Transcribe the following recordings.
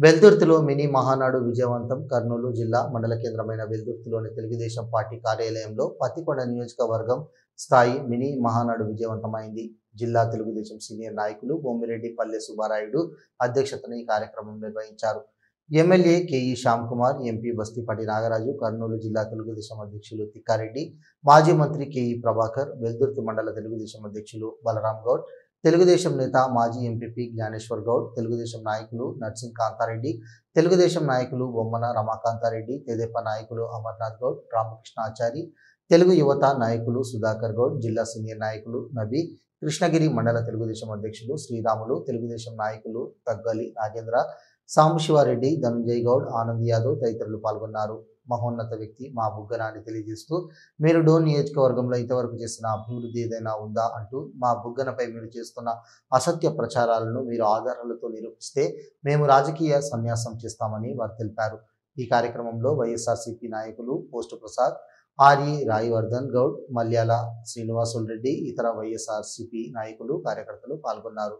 వెల్దుర్తిలో mini Mahanadu విజయవంతం. కర్నూలు జిల్లా మండల కేంద్రమైన వెల్దుర్తిలోని తెలుగుదేశం పార్టీ కార్యాలయంలో పత్తికొండ నియోజకవర్గం స్థాయి మినీ మహానాడు విజయవంతమైంది. జిల్లా తెలుగుదేశం సీనియర్ నాయకులు బొమ్మిరెడ్డి పల్లె సుబ్బారాయుడు అధ్యక్షతన ఈ కార్యక్రమం నిర్వహించారు. ఎమ్మెల్యే కేఈ శ్యామ్ కుమార్, ఎంపీ బస్తిపాటి నాగరాజు, కర్నూలు జిల్లా తెలుగుదేశం అధ్యక్షులు తిక్కారెడ్డి, మాజీ మంత్రి కేఈ ప్రభాకర్, వెల్దుర్తి మండల తెలుగుదేశం అధ్యక్షులు బలరాం గౌడ్, తెలుగుదేశం నేత మాజీ ఎంపీపీ జ్ఞానేశ్వర్ గౌడ్, తెలుగుదేశం నాయకులు నర్సింగ్ కాంతారెడ్డి, తెలుగుదేశం నాయకులు బొమ్మన రమాకాంతారెడ్డి, తెదేపా నాయకులు అమర్నాథ్ గౌడ్, రామకృష్ణాచారి, తెలుగు యువత నాయకులు సుధాకర్ గౌడ్, జిల్లా సీనియర్ నాయకులు నబీ, కృష్ణగిరి మండల తెలుగుదేశం అధ్యక్షులు శ్రీరాములు, తెలుగుదేశం నాయకులు తగ్గలి నాగేంద్ర, సాంబశివారెడ్డి, ధనంజయ్ గౌడ్, ఆనంద్ యాదవ్ తదితరులు పాల్గొన్నారు. మహోన్నత వ్యక్తి మా బుగ్గన అని తెలియజేస్తూ, మీరు డోన్ నియోజకవర్గంలో ఇంతవరకు చేసిన అభివృద్ధి ఏదైనా ఉందా అంటూ మా బుగ్గనపై మీరు చేస్తున్న అసత్య ప్రచారాలను మీరు ఆధారాలతో నిరూపిస్తే మేము రాజకీయ సన్యాసం చేస్తామని వారు తెలిపారు. ఈ కార్యక్రమంలో వైఎస్ఆర్సీపీ నాయకులు పోస్టు ప్రసాద్, ఆర్ఈ రాయవర్ధన్ గౌడ్, మల్యాల శ్రీనివాసులు రెడ్డి, ఇతర వైఎస్ఆర్సీపీ నాయకులు కార్యకర్తలు పాల్గొన్నారు.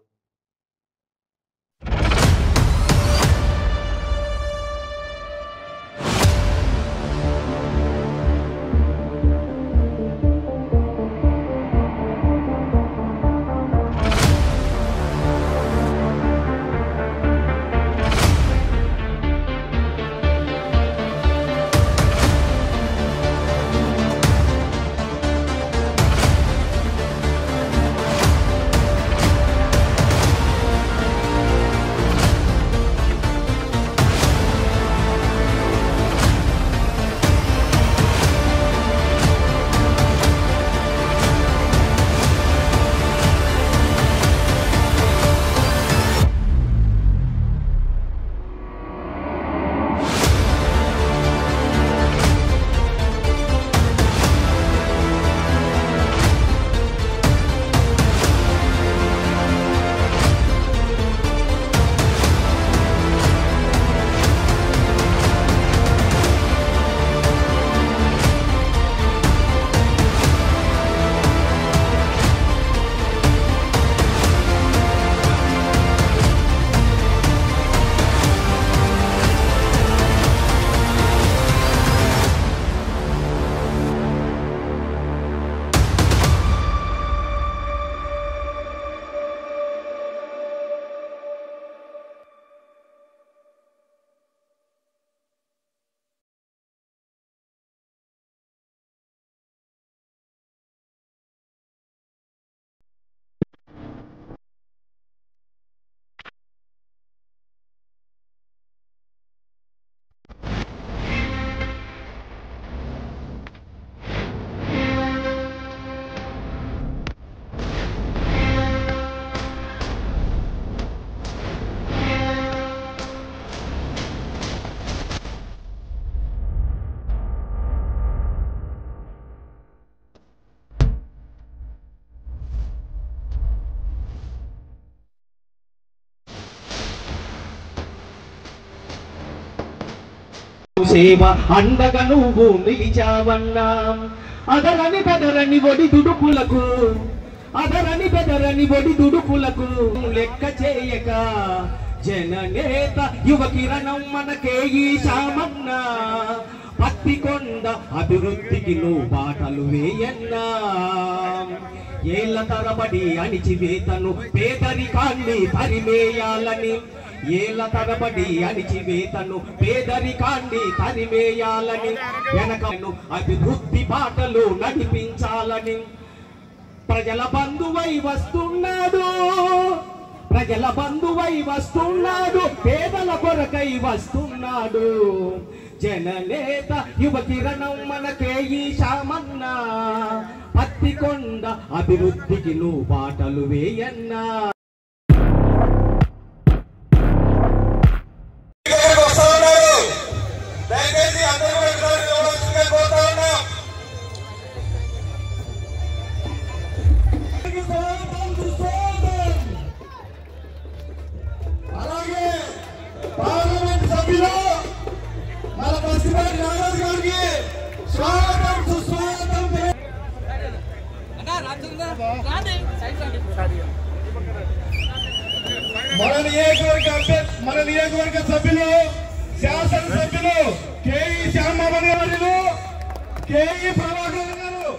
సేవ అండగా నువ్వు నిలిచావన్నా, అదరని బెదరని ఒడి దుడుకులకు, అదరని బెదరని ఒడి దుడుకులకు లెక్క చేయక జననేత యువ కిరణం మనకే ఈ శామన్నా, పత్తికొండ అభివృద్ధికి నువ్వు బాటలు వేయన్నా. ఏళ్ల తరబడి అణిచివేతను పేదరికాన్ని తరిమేయాలని, ఏళ్ల తరబడి అణిచివేతను పేదరికాన్ని తరిమేయాలని, వెనకను అభివృద్ధి బాటలు నడిపించాలని ప్రజల బంధువై వస్తున్నాడు, ప్రజల బంధువై వస్తున్నాడు, పేదల కొరకై వస్తున్నాడు. జననేత యువ కిరణం మనకే ఈ శామన్నా, పత్తికొండ అభివృద్ధికి నువ్వు బాటలు వేయన్నా. అలాగే పార్లమెంట్ సభ్యులు మన బస్తిపాటి నాగరాజు గారికి స్వాగతం సుస్వాగతం. మన నియోజకవర్గ సభ్యులు శాసనసభ్యులు కేఈ శ్యామబాబు గారు కేఈ ప్రభాకర్ గారు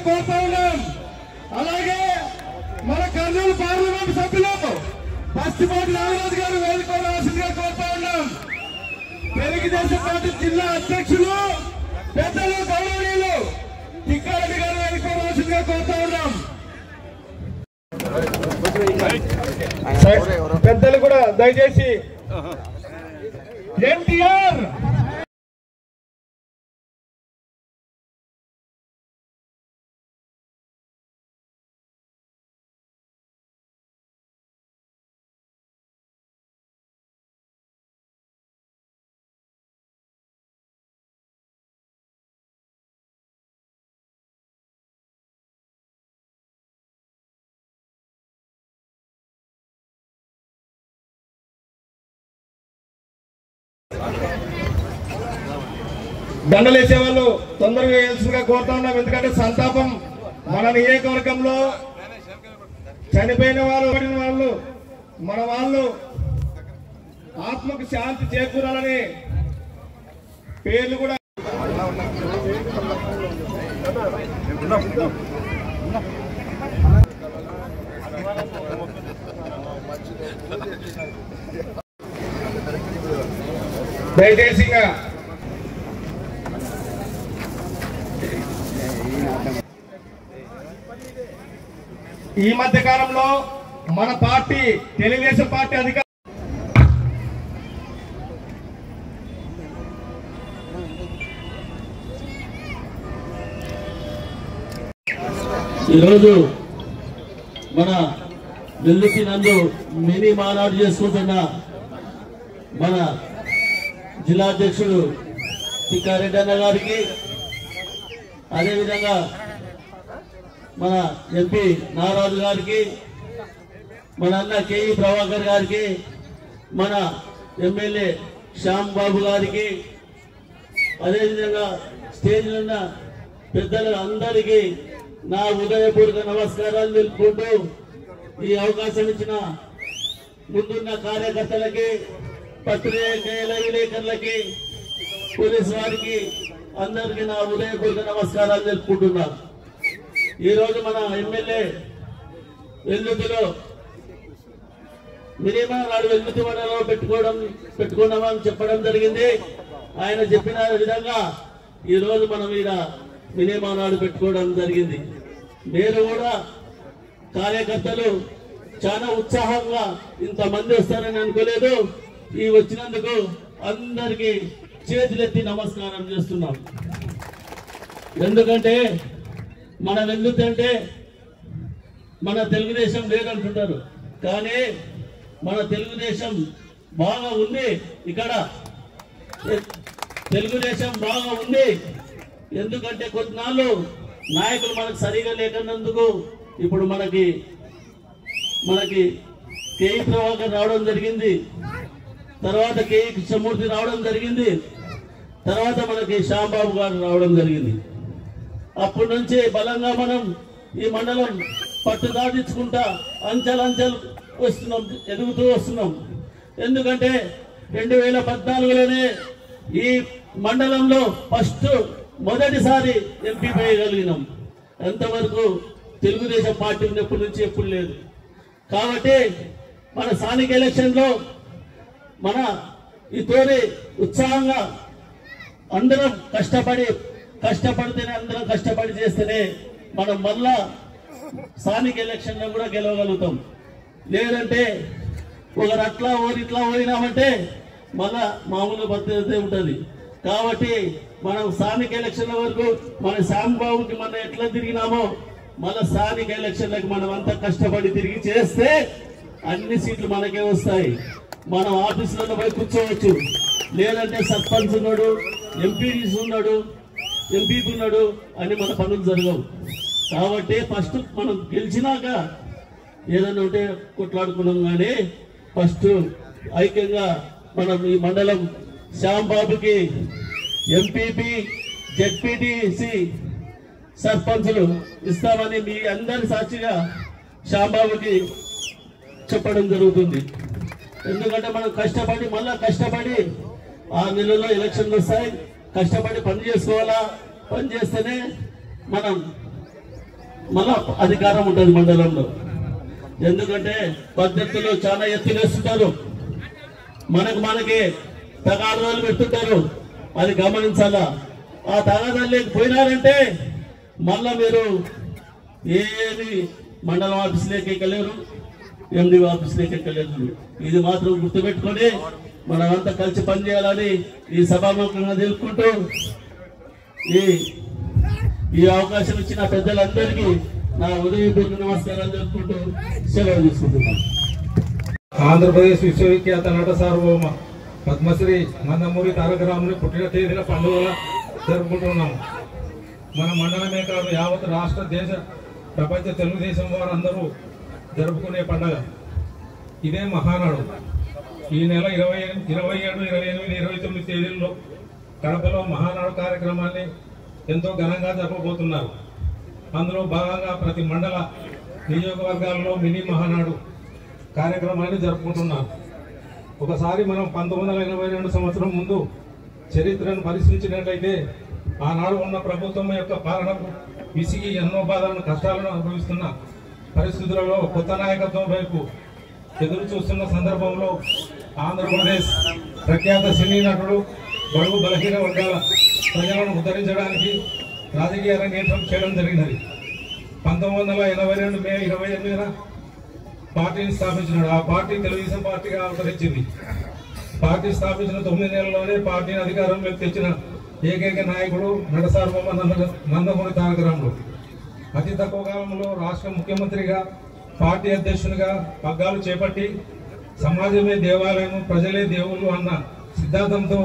కోరుతా ఉన్నాం. అలాగే మన కర్నూలు పార్లమెంట్ సభ్యులు పస్తిపాటి నాగరాజు గారు వేదిక రావాల్సిందిగా కోరుతా ఉన్నాం. తెలుగుదేశం పార్టీ జిల్లా అధ్యక్షులు పెద్దలు గౌరవనీయులు తిక్కారెడ్డి గారు వేదిక రావాల్సిందిగా కోరుతా ఉన్నాం. పెద్దలు కూడా దయచేసి ఎన్టీఆర్ దండలేసే వాళ్ళు తొందరగా వేయాల్సిందిగా కోరుతా ఉన్నాం. ఎందుకంటే సంతాపం మన నియోజకవర్గంలో చనిపోయిన వాళ్ళు మన వాళ్ళు ఆత్మకు శాంతి చేకూరాలని పేర్లు కూడా దయచేసి ఈ మధ్య కాలంలో మన పార్టీ తెలుగుదేశం పార్టీ అధికార ఈరోజు మన వెల్లుకి నందు మినీ మానాడు చేసుకుంటున్న మన జిల్లా అధ్యక్షుడు తిక్కారెడ్డి అన్న గారికి, అదేవిధంగా మన ఎంపీ నాగరాజు గారికి, మన అన్న కేఈ ప్రభాకర్ గారికి, మన ఎమ్మెల్యే శ్యామ్ బాబు గారికి, అదేవిధంగా స్టేజ్లో ఉన్న పెద్దలు అందరికీ నా హృదయపూర్వక నమస్కారాలు తెలుపుకుంటూ ఈ అవకాశం ఇచ్చిన ముందున్న కార్యకర్తలకి, పత్రికేయుల విలేకరులకి, పోలీసు వారికి అందరికీ నా హృదయపూర్వక నమస్కారాలు తెలుపుకుంటున్నాను. ఈరోజు మన ఎమ్మెల్యే వెల్లుతిలో మినిమం నాడు వెల్లుతి మండలంలో పెట్టుకున్నామని చెప్పడం జరిగింది. ఆయన చెప్పిన విధంగా ఈరోజు మనం ఈడ మినిమం నాడు పెట్టుకోవడం జరిగింది. మీరు కూడా కార్యకర్తలు చాలా ఉత్సాహంగా ఇంతమంది వస్తారని అనుకోలేదు. ఈ వచ్చినందుకు అందరికీ చేతులెత్తి నమస్కారం చేస్తున్నాం. ఎందుకంటే మన వెల్లుతి అంటే మన తెలుగుదేశం లేదంటుంటారు, కానీ మన తెలుగుదేశం బాగా ఉంది. ఇక్కడ తెలుగుదేశం బాగా ఉంది. ఎందుకంటే కొద్దినాళ్ళు నాయకులు మనకు సరిగా లేకున్నందుకు ఇప్పుడు మనకి కేఈ ప్రభాకర్ రావడం జరిగింది, తర్వాత కేఈ కృష్ణమూర్తి రావడం జరిగింది, తర్వాత మనకి శ్యాంబాబు గారు రావడం జరిగింది. అప్పటి నుంచి బలంగా మనం ఈ మండలం పట్టుదాదించుకుంటా అంచెలంచెలు వస్తున్నాం, ఎదుగుతూ వస్తున్నాం. ఎందుకంటే 2014లోనే ఈ మండలంలో మొదటిసారి ఎంపీ వేయగలిగినాం. ఎంతవరకు తెలుగుదేశం పార్టీ ఉన్నప్పటి నుంచి ఎప్పుడు లేదు. కాబట్టి మన స్థానిక ఎలక్షన్లో మన ఈ తోని ఉత్సాహంగా అందరం కష్టపడితేనే అందరం కష్టపడి చేస్తేనే మనం మళ్ళా స్థానిక ఎలక్షన్లో కూడా గెలవగలుగుతాం. లేదంటే ఒకరు అట్లా ఇట్లా పోయినామంటే మళ్ళా మామూలు పద్ధతి ఉంటుంది. కాబట్టి మనం స్థానిక ఎలక్షన్ల వరకు మన శ్యాంబాబుకి మనం ఎట్లా తిరిగినామో మళ్ళా స్థానిక ఎలక్షన్లకు మనం అంతా కష్టపడి తిరిగి చేస్తే అన్ని సీట్లు మనకే వస్తాయి. మనం ఆఫీసులలో పోయి కూర్చోవచ్చు. లేదంటే సర్పంచ్ ఉన్నాడు, ఎంపీడీసీ ఉన్నాడు, ఎంపీపీ ఉన్నాడు అని మన పనులు జరగవు. కాబట్టి ఫస్ట్ మనం గెలిచినాక ఏదైనా ఉంటే కొట్లాడుకున్నాం, కానీ ఫస్ట్ ఐక్యంగా మనం ఈ మండలం శ్యాంబాబుకి ఎంపీపీ, జెడ్పీటీసీ, సర్పంచులు ఇస్తామని మీ అందరి సాక్షిగా శ్యాంబాబుకి చెప్పడం జరుగుతుంది. ఎందుకంటే మనం కష్టపడి మళ్ళా కష్టపడి 6 నెలల్లో ఎలక్షన్లు వస్తాయి, కష్టపడి పని చేసుకోవాలా. పని చేస్తేనే మనం మళ్ళా అధికారం ఉంటుంది మండలంలో. ఎందుకంటే పద్ధతులు చాలా ఎత్తులేస్తుంటారు, మనకి తగాదాలు పెడుతుంటారు, అది గమనించాలా. ఆ తగాదాలు లేకపోయినారంటే మళ్ళా మీరు ఏది మండలం ఆఫీసులోకి ఎక్కలేరు, ఎండి ఆఫీసులోకి ఎక్కలేరు. ఇది మాత్రం గుర్తుపెట్టుకొని మనమంతా కలిసి పనిచేయాలని ఈ సభాముఖంగా తెలుపుకుంటూ ఈ అవకాశం ఇచ్చిన పెద్దలందరికీ నా ఉదయపూర్వక నమస్కారాలు తెలుపుకుంటూ సెలవు తీసుకుంటున్నాను. ఆంధ్రప్రదేశ్ విశ్వవిఖ్యాత నట సార్వభౌమ పద్మశ్రీ నందమూరి తారక రాముని పుట్టిన తేదీల పండుగ జరుపుకుంటున్నాము. మన మండలమే కాదు, యావత్ రాష్ట్ర దేశ ప్రపంచ తెలుగుదేశం వారు అందరూ జరుపుకునే పండుగ ఇదే మహానాడు. ఈ నెల 27, 28, 29 తేదీల్లో కడపలో మహానాడు కార్యక్రమాన్ని ఎంతో ఘనంగా జరపబోతున్నారు. అందులో భాగంగా ప్రతి మండల నియోజకవర్గాల్లో మినీ మహానాడు కార్యక్రమాన్ని జరుపుకుంటున్నారు. ఒకసారి మనం 1982 సంవత్సరం ముందు చరిత్రను పరిశీలించినట్లయితే ఆనాడు ఉన్న ప్రభుత్వం యొక్క పాలనకు విసిగి ఎన్నో బాధలను కష్టాలను అనుభవిస్తున్న పరిస్థితులలో కొత్త నాయకత్వం వైపు ఎదురు చూస్తున్న సందర్భంలో ఆంధ్రప్రదేశ్ ప్రఖ్యాత సినీ నటుడు బడుగు బలహీన వర్గాల ప్రజలను ఉద్ధరించడానికి రాజకీయ రంగేట్రం చేయడం జరిగినది. 1982 మే 28న పార్టీని స్థాపించినాడు. ఆ పార్టీ తెలుగుదేశం పార్టీగా అవతరించింది. పార్టీ స్థాపించిన 9 నెలల్లోనే పార్టీని అధికారంలోకి తెచ్చిన ఏకైక నాయకుడు నట సార్వభౌమ నందమూరి తారక రాముడు. అతి తక్కువ కాలంలో రాష్ట్ర ముఖ్యమంత్రిగా, పార్టీ అధ్యక్షునిగా పగ్గాలు చేపట్టి సమాజమే దేవాలయం, ప్రజలే దేవుళ్ళు అన్న సిద్ధాంతంతో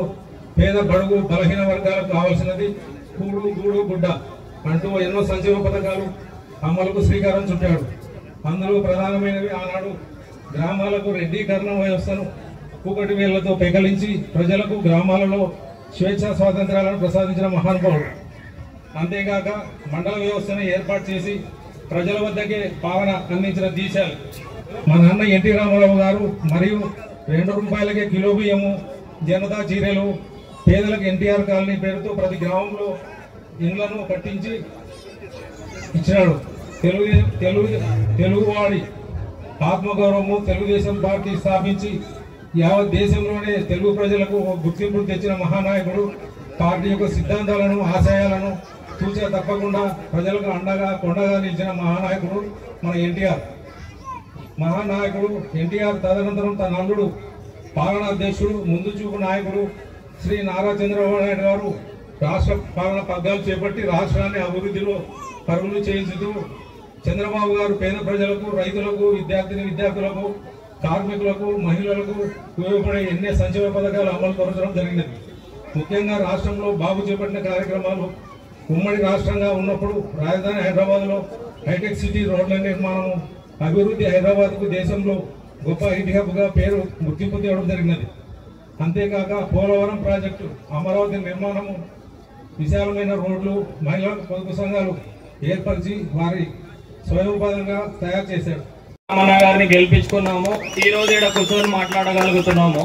పేద బడుగు బలహీన వర్గాలకు కావాల్సినది కూడు గూడు గుడ్డ అంటూ ఎన్నో సంక్షేమ పథకాలు అమలుకు శ్రీకారం చుట్టాడు. అందులో ప్రధానమైనవి ఆనాడు గ్రామాలకు రెడ్డీకరణ వ్యవస్థను కూకటి వేళ్లతో పెకలించి ప్రజలకు గ్రామాలలో స్వేచ్ఛా స్వాతంత్రాలను ప్రసాదించిన మహానుభావుడు. అంతేకాక మండల వ్యవస్థను ఏర్పాటు చేసి ప్రజల వద్దకే పాలన అందించిన దీశాలు మా నాన్న ఎన్టీ రామారావు గారు. మరియు 2 రూపాయలకే కిలో బియ్యము, జనతా చీరలు, పేదలకు ఎన్టీఆర్ కాలనీ పేరుతో ప్రతి గ్రామంలో ఇండ్లను కట్టించి ఇచ్చినాడు. తెలుగువాడి ఆత్మగౌరవము తెలుగుదేశం పార్టీ స్థాపించి యావత్ దేశంలోనే తెలుగు ప్రజలకు గుర్తింపు తెచ్చిన మహానాయకుడు. పార్టీ యొక్క సిద్ధాంతాలను, ఆశయాలను చూసే తప్పకుండా ప్రజలకు అండగా కొండగా నిలిచిన మహానాయకుడు మన ఎన్టీఆర్. మహానాయకుడు ఎన్టీఆర్ తదనంతరం తన అల్లుడు పాలనాధ్యక్షుడు, ముందు చూపు నాయకుడు శ్రీ నారా చంద్రబాబు నాయుడు గారు రాష్ట్ర పాలన పగ్గాలు చేపట్టి రాష్ట్రాన్ని అభివృద్ధిలో పరుగులు చేయించుతూ చంద్రబాబు గారు పేద ప్రజలకు, రైతులకు, విద్యార్థులకు, కార్మికులకు, మహిళలకు ఉపయోగపడే ఎన్నో సంక్షేమ పథకాలు అమలు పరచడం జరిగినది. ముఖ్యంగా రాష్ట్రంలో బాబు చేపట్టిన కార్యక్రమాలు ఉమ్మడి రాష్ట్రంగా ఉన్నప్పుడు రాజధాని హైదరాబాద్లో హైటెక్ సిటీ రోడ్ల నిర్మాణము, అభివృద్ధి హైదరాబాద్కు దేశంలో గొప్ప ఐటీ హబ్గా పేరు గుర్తింపు తేవడం జరిగినది. అంతేకాక పోలవరం ప్రాజెక్టు, అమరావతి నిర్మాణము, విశాలమైన రోడ్లు, మహిళా పొదుపు సంఘాలు ఏర్పరిచి వారి స్వయంపాదంగా తయారు చేశాడు. రామన్న గారిని గెలిపించుకున్నాము. ఈ రోజు ఇక్కడ కూర్చొని మాట్లాడగలుగుతున్నాము.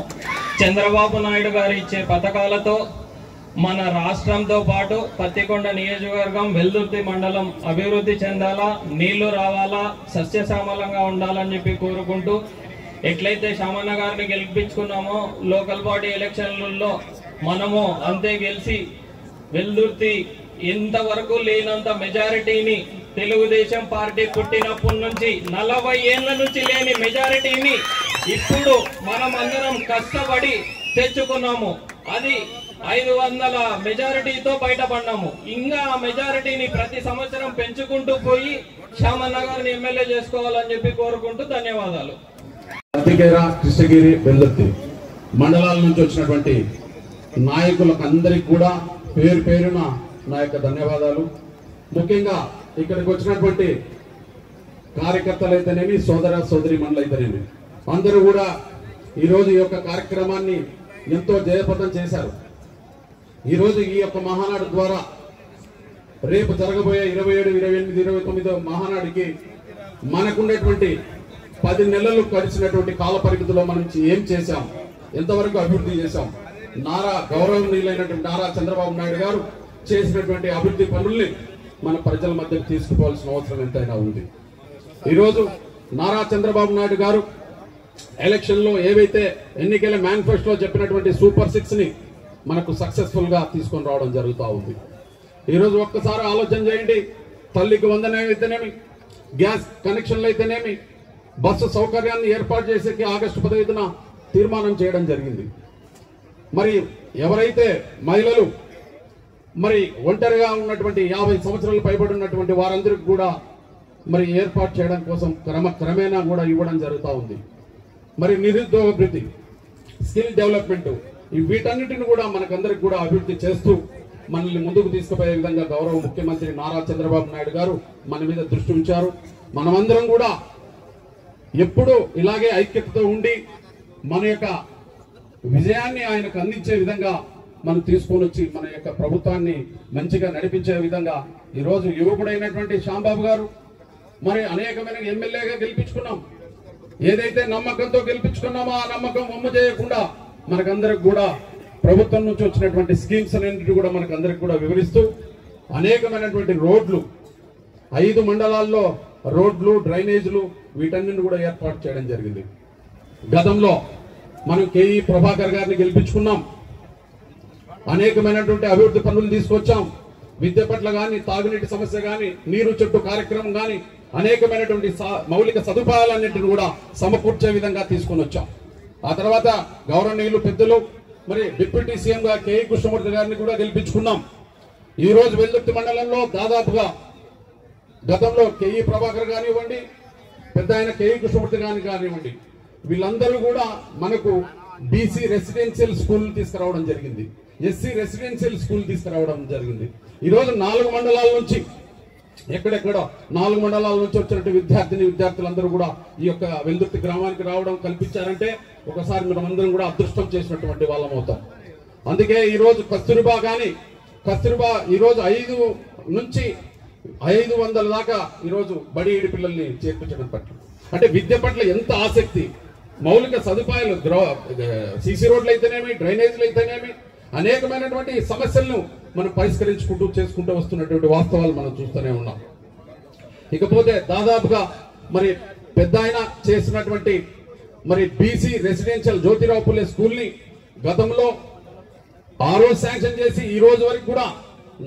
చంద్రబాబు నాయుడు గారు ఇచ్చే పథకాలతో మన రాష్ట్రంతో పాటు పత్తికొండ నియోజకవర్గం, వెల్దుర్తి మండలం అభివృద్ధి చెందాలా, నీళ్లు రావాలా, సస్యశ్యామలంగా ఉండాలని చెప్పి కోరుకుంటూ, ఎట్లయితే శామన్న గారిని గెలిపించుకున్నామో లోకల్ బాడీ ఎలక్షన్లలో మనము అంతే గెలిచి వెల్దుర్తి ఇంతవరకు లేనంత మెజారిటీని, తెలుగుదేశం పార్టీ పుట్టినప్పటి నుంచి 40 ఏళ్ల నుంచి లేని మెజారిటీని ఇప్పుడు మనం అందరం కష్టపడి తెచ్చుకున్నాము. అది 500 మెజారిటీతో బయటపడినాము. ఇంకా ఆ మెజారిటీని ప్రతి సంవత్సరం పెంచుకుంటూ పోయి శామన్న గారిని ఎమ్మెల్యే చేసుకోవాలని చెప్పి కోరుకుంటూ ధన్యవాదాలు. కృష్ణగిరి, వెల్దుర్తి మండలాల నుంచి వచ్చినటువంటి నాయకులకు అందరికి కూడా పేరు పేరున నా యొక్క ధన్యవాదాలు. ముఖ్యంగా ఇక్కడికి వచ్చినటువంటి కార్యకర్తలు అయితేనేమి, సోదర సోదరి మండలి అయితేనేమి, అందరూ కూడా ఈరోజు ఈ యొక్క కార్యక్రమాన్ని ఎంతో జయప్రదం చేశారు. ఈరోజు ఈ యొక్క మహానాడు ద్వారా రేపు జరగబోయే 27, 28, 29 మహానాడికి మనకున్నటువంటి 10 నెలలు గడిచినటువంటి కాల పరిమితిలో మనం ఏం చేశాం, ఎంతవరకు అభివృద్ధి చేశాం, గౌరవనీయులైనటువంటి నారా చంద్రబాబు నాయుడు గారు చేసినటువంటి అభివృద్ధి పనుల్ని మన ప్రజల మధ్యకు తీసుకుపోవాల్సిన అవసరం ఎంతైనా ఉంది. ఈరోజు నారా చంద్రబాబు నాయుడు గారు ఎలక్షన్ లో ఏవైతే ఎన్నికల మేనిఫెస్టోలో చెప్పినటువంటి సూపర్ 6 ని మనకు సక్సెస్ఫుల్ గా తీసుకొని రావడం జరుగుతూ ఉంది. ఈరోజు ఒక్కసారి ఆలోచన చేయండి, తల్లికి వందనం అయితేనేమి, గ్యాస్ కనెక్షన్లు అయితేనేమి, బస్సు సౌకర్యాన్ని ఏర్పాటు చేసేకి ఆగస్టు 15న తీర్మానం చేయడం జరిగింది. మరి ఎవరైతే మహిళలు మరి ఒంటరిగా ఉన్నటువంటి 50 సంవత్సరాలు పైబడి ఉన్నటువంటి వారందరికీ కూడా మరి ఏర్పాటు చేయడం కోసం క్రమేణా కూడా ఇవ్వడం జరుగుతూ ఉంది. మరి నిరుద్యోగ వృద్ధి, స్కిల్ డెవలప్మెంట్, వీటన్నిటిని కూడా మనకందరికి కూడా అభివృద్ధి చేస్తూ మనల్ని ముందుకు తీసుకుపోయే విధంగా గౌరవ ముఖ్యమంత్రి నారా చంద్రబాబు నాయుడు గారు మన మీద దృష్టి ఉంచారు. మనమందరం కూడా ఎప్పుడూ ఇలాగే ఐక్యతతో ఉండి మన యొక్క విజయాన్ని ఆయనకు అందించే విధంగా మనం తీసుకొని వచ్చి మన యొక్క ప్రభుత్వాన్ని మంచిగా నడిపించే విధంగా ఈరోజు యువకుడైనటువంటి శ్యాంబాబు గారు మరి అనేకమైన ఎమ్మెల్యేగా గెలిపించుకున్నాం. ఏదైతే నమ్మకంతో గెలిపించుకున్నామో ఆ నమ్మకం వమ్ము చేయకుండా మనకందరికి కూడా ప్రభుత్వం నుంచి వచ్చినటువంటి స్కీమ్స్ అన్నింటినీ కూడా మనకందరికి కూడా వివరిస్తూ అనేకమైనటువంటి రోడ్లు 5 మండలాల్లో రోడ్లు, డ్రైనేజీలు వీటన్నిటిని కూడా ఏర్పాటు చేయడం జరిగింది. గతంలో మనం కేఈ ప్రభాకర్ గారిని గెలిపించుకున్నాం, అనేకమైనటువంటి అభివృద్ధి పనులు తీసుకొచ్చాం. విద్య పట్ల కానీ, తాగునీటి సమస్య కానీ, నీరు చెట్టు కార్యక్రమం కానీ అనేకమైనటువంటి మౌలిక సదుపాయాలన్నింటినీ కూడా సమకూర్చే విధంగా తీసుకొని వచ్చాం. ఆ తర్వాత గౌరవనీయులు పెద్దలు మరి డిప్యూటీ సీఎం గా కేఈ కృష్ణమూర్తి గారిని కూడా గెలిపించుకున్నాం. ఈ రోజు వెల్దుర్తి మండలంలో దాదాపుగా గతంలో కేఈ ప్రభాకర్ కానివ్వండి, పెద్ద ఆయన కేఈ కృష్ణమూర్తి గారిని కానివ్వండి, వీళ్ళందరూ కూడా మనకు బీసీ రెసిడెన్షియల్ స్కూల్ తీసుకురావడం జరిగింది, ఎస్సీ రెసిడెన్షియల్ స్కూల్ తీసుకురావడం జరిగింది. ఈరోజు 4 మండలాల నుంచి ఎక్కడెక్కడో 4 మండలాల నుంచి వచ్చినట్టు విద్యార్థులందరూ కూడా ఈ యొక్క వెల్దుర్తి గ్రామానికి రావడం కల్పించారంటే ఒకసారి మనమందరం కూడా అదృష్టం చేసినటువంటి వాళ్ళం అవుతాం. అందుకే ఈరోజు కస్తూరిబా ఈరోజు 5 నుంచి 500 దాకా ఈరోజు బడి ఏడు పిల్లల్ని చేర్పించడం పట్ల, అంటే విద్య పట్ల ఎంత ఆసక్తి, మౌలిక సదుపాయాలు సీసీ రోడ్లు అయితేనేమి, డ్రైనేజీలు అయితేనేమి, అనేకమైనటువంటి సమస్యలను మనం పరిష్కరించుకుంటూ చేసుకుంటూ వస్తున్నటువంటి వాస్తవాలు మనం చూస్తూనే ఉన్నాం. ఇకపోతే దాదాపుగా మరి పెద్ద ఆయన చేసినటువంటి మరి BC residential Jyotirao Phule school ని గతంలో ఆ రోజు శాంక్షన్ చేసి ఈ రోజు వరకు కూడా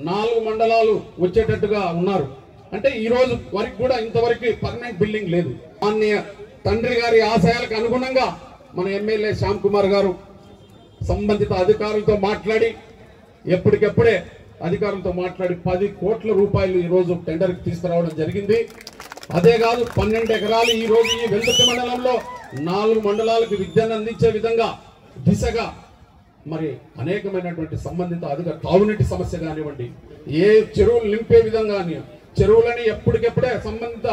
4 మండలాలు వచ్చేటట్టుగా ఉన్నారు. అంటే ఈ రోజు వరకు కూడా ఇంతవరకు పర్మనెంట్ బిల్డింగ్ లేదు. తండ్రి గారి ఆశయాలకు అనుగుణంగా మన ఎమ్మెల్యే శ్యామ్ కుమార్ గారు సంబంధిత అధికారులతో మాట్లాడి ఎప్పటికెప్పుడే అధికారులతో మాట్లాడి 10 కోట్ల రూపాయలు ఈ రోజు టెండర్కి తీసుకురావడం జరిగింది. అదే కాదు 12 ఎకరాలు ఈ రోజు ఈ వెల్దుర్తి మండలంలో 4 మండలాలకు విద్యను అందించే విధంగా దిశగా మరి అనేకమైనటువంటి సంబంధిత తాగునీటి సమస్య కానివ్వండి, ఏ చెరువులు నింపే విధంగా చెరువులని ఎప్పటికెప్పుడే సంబంధిత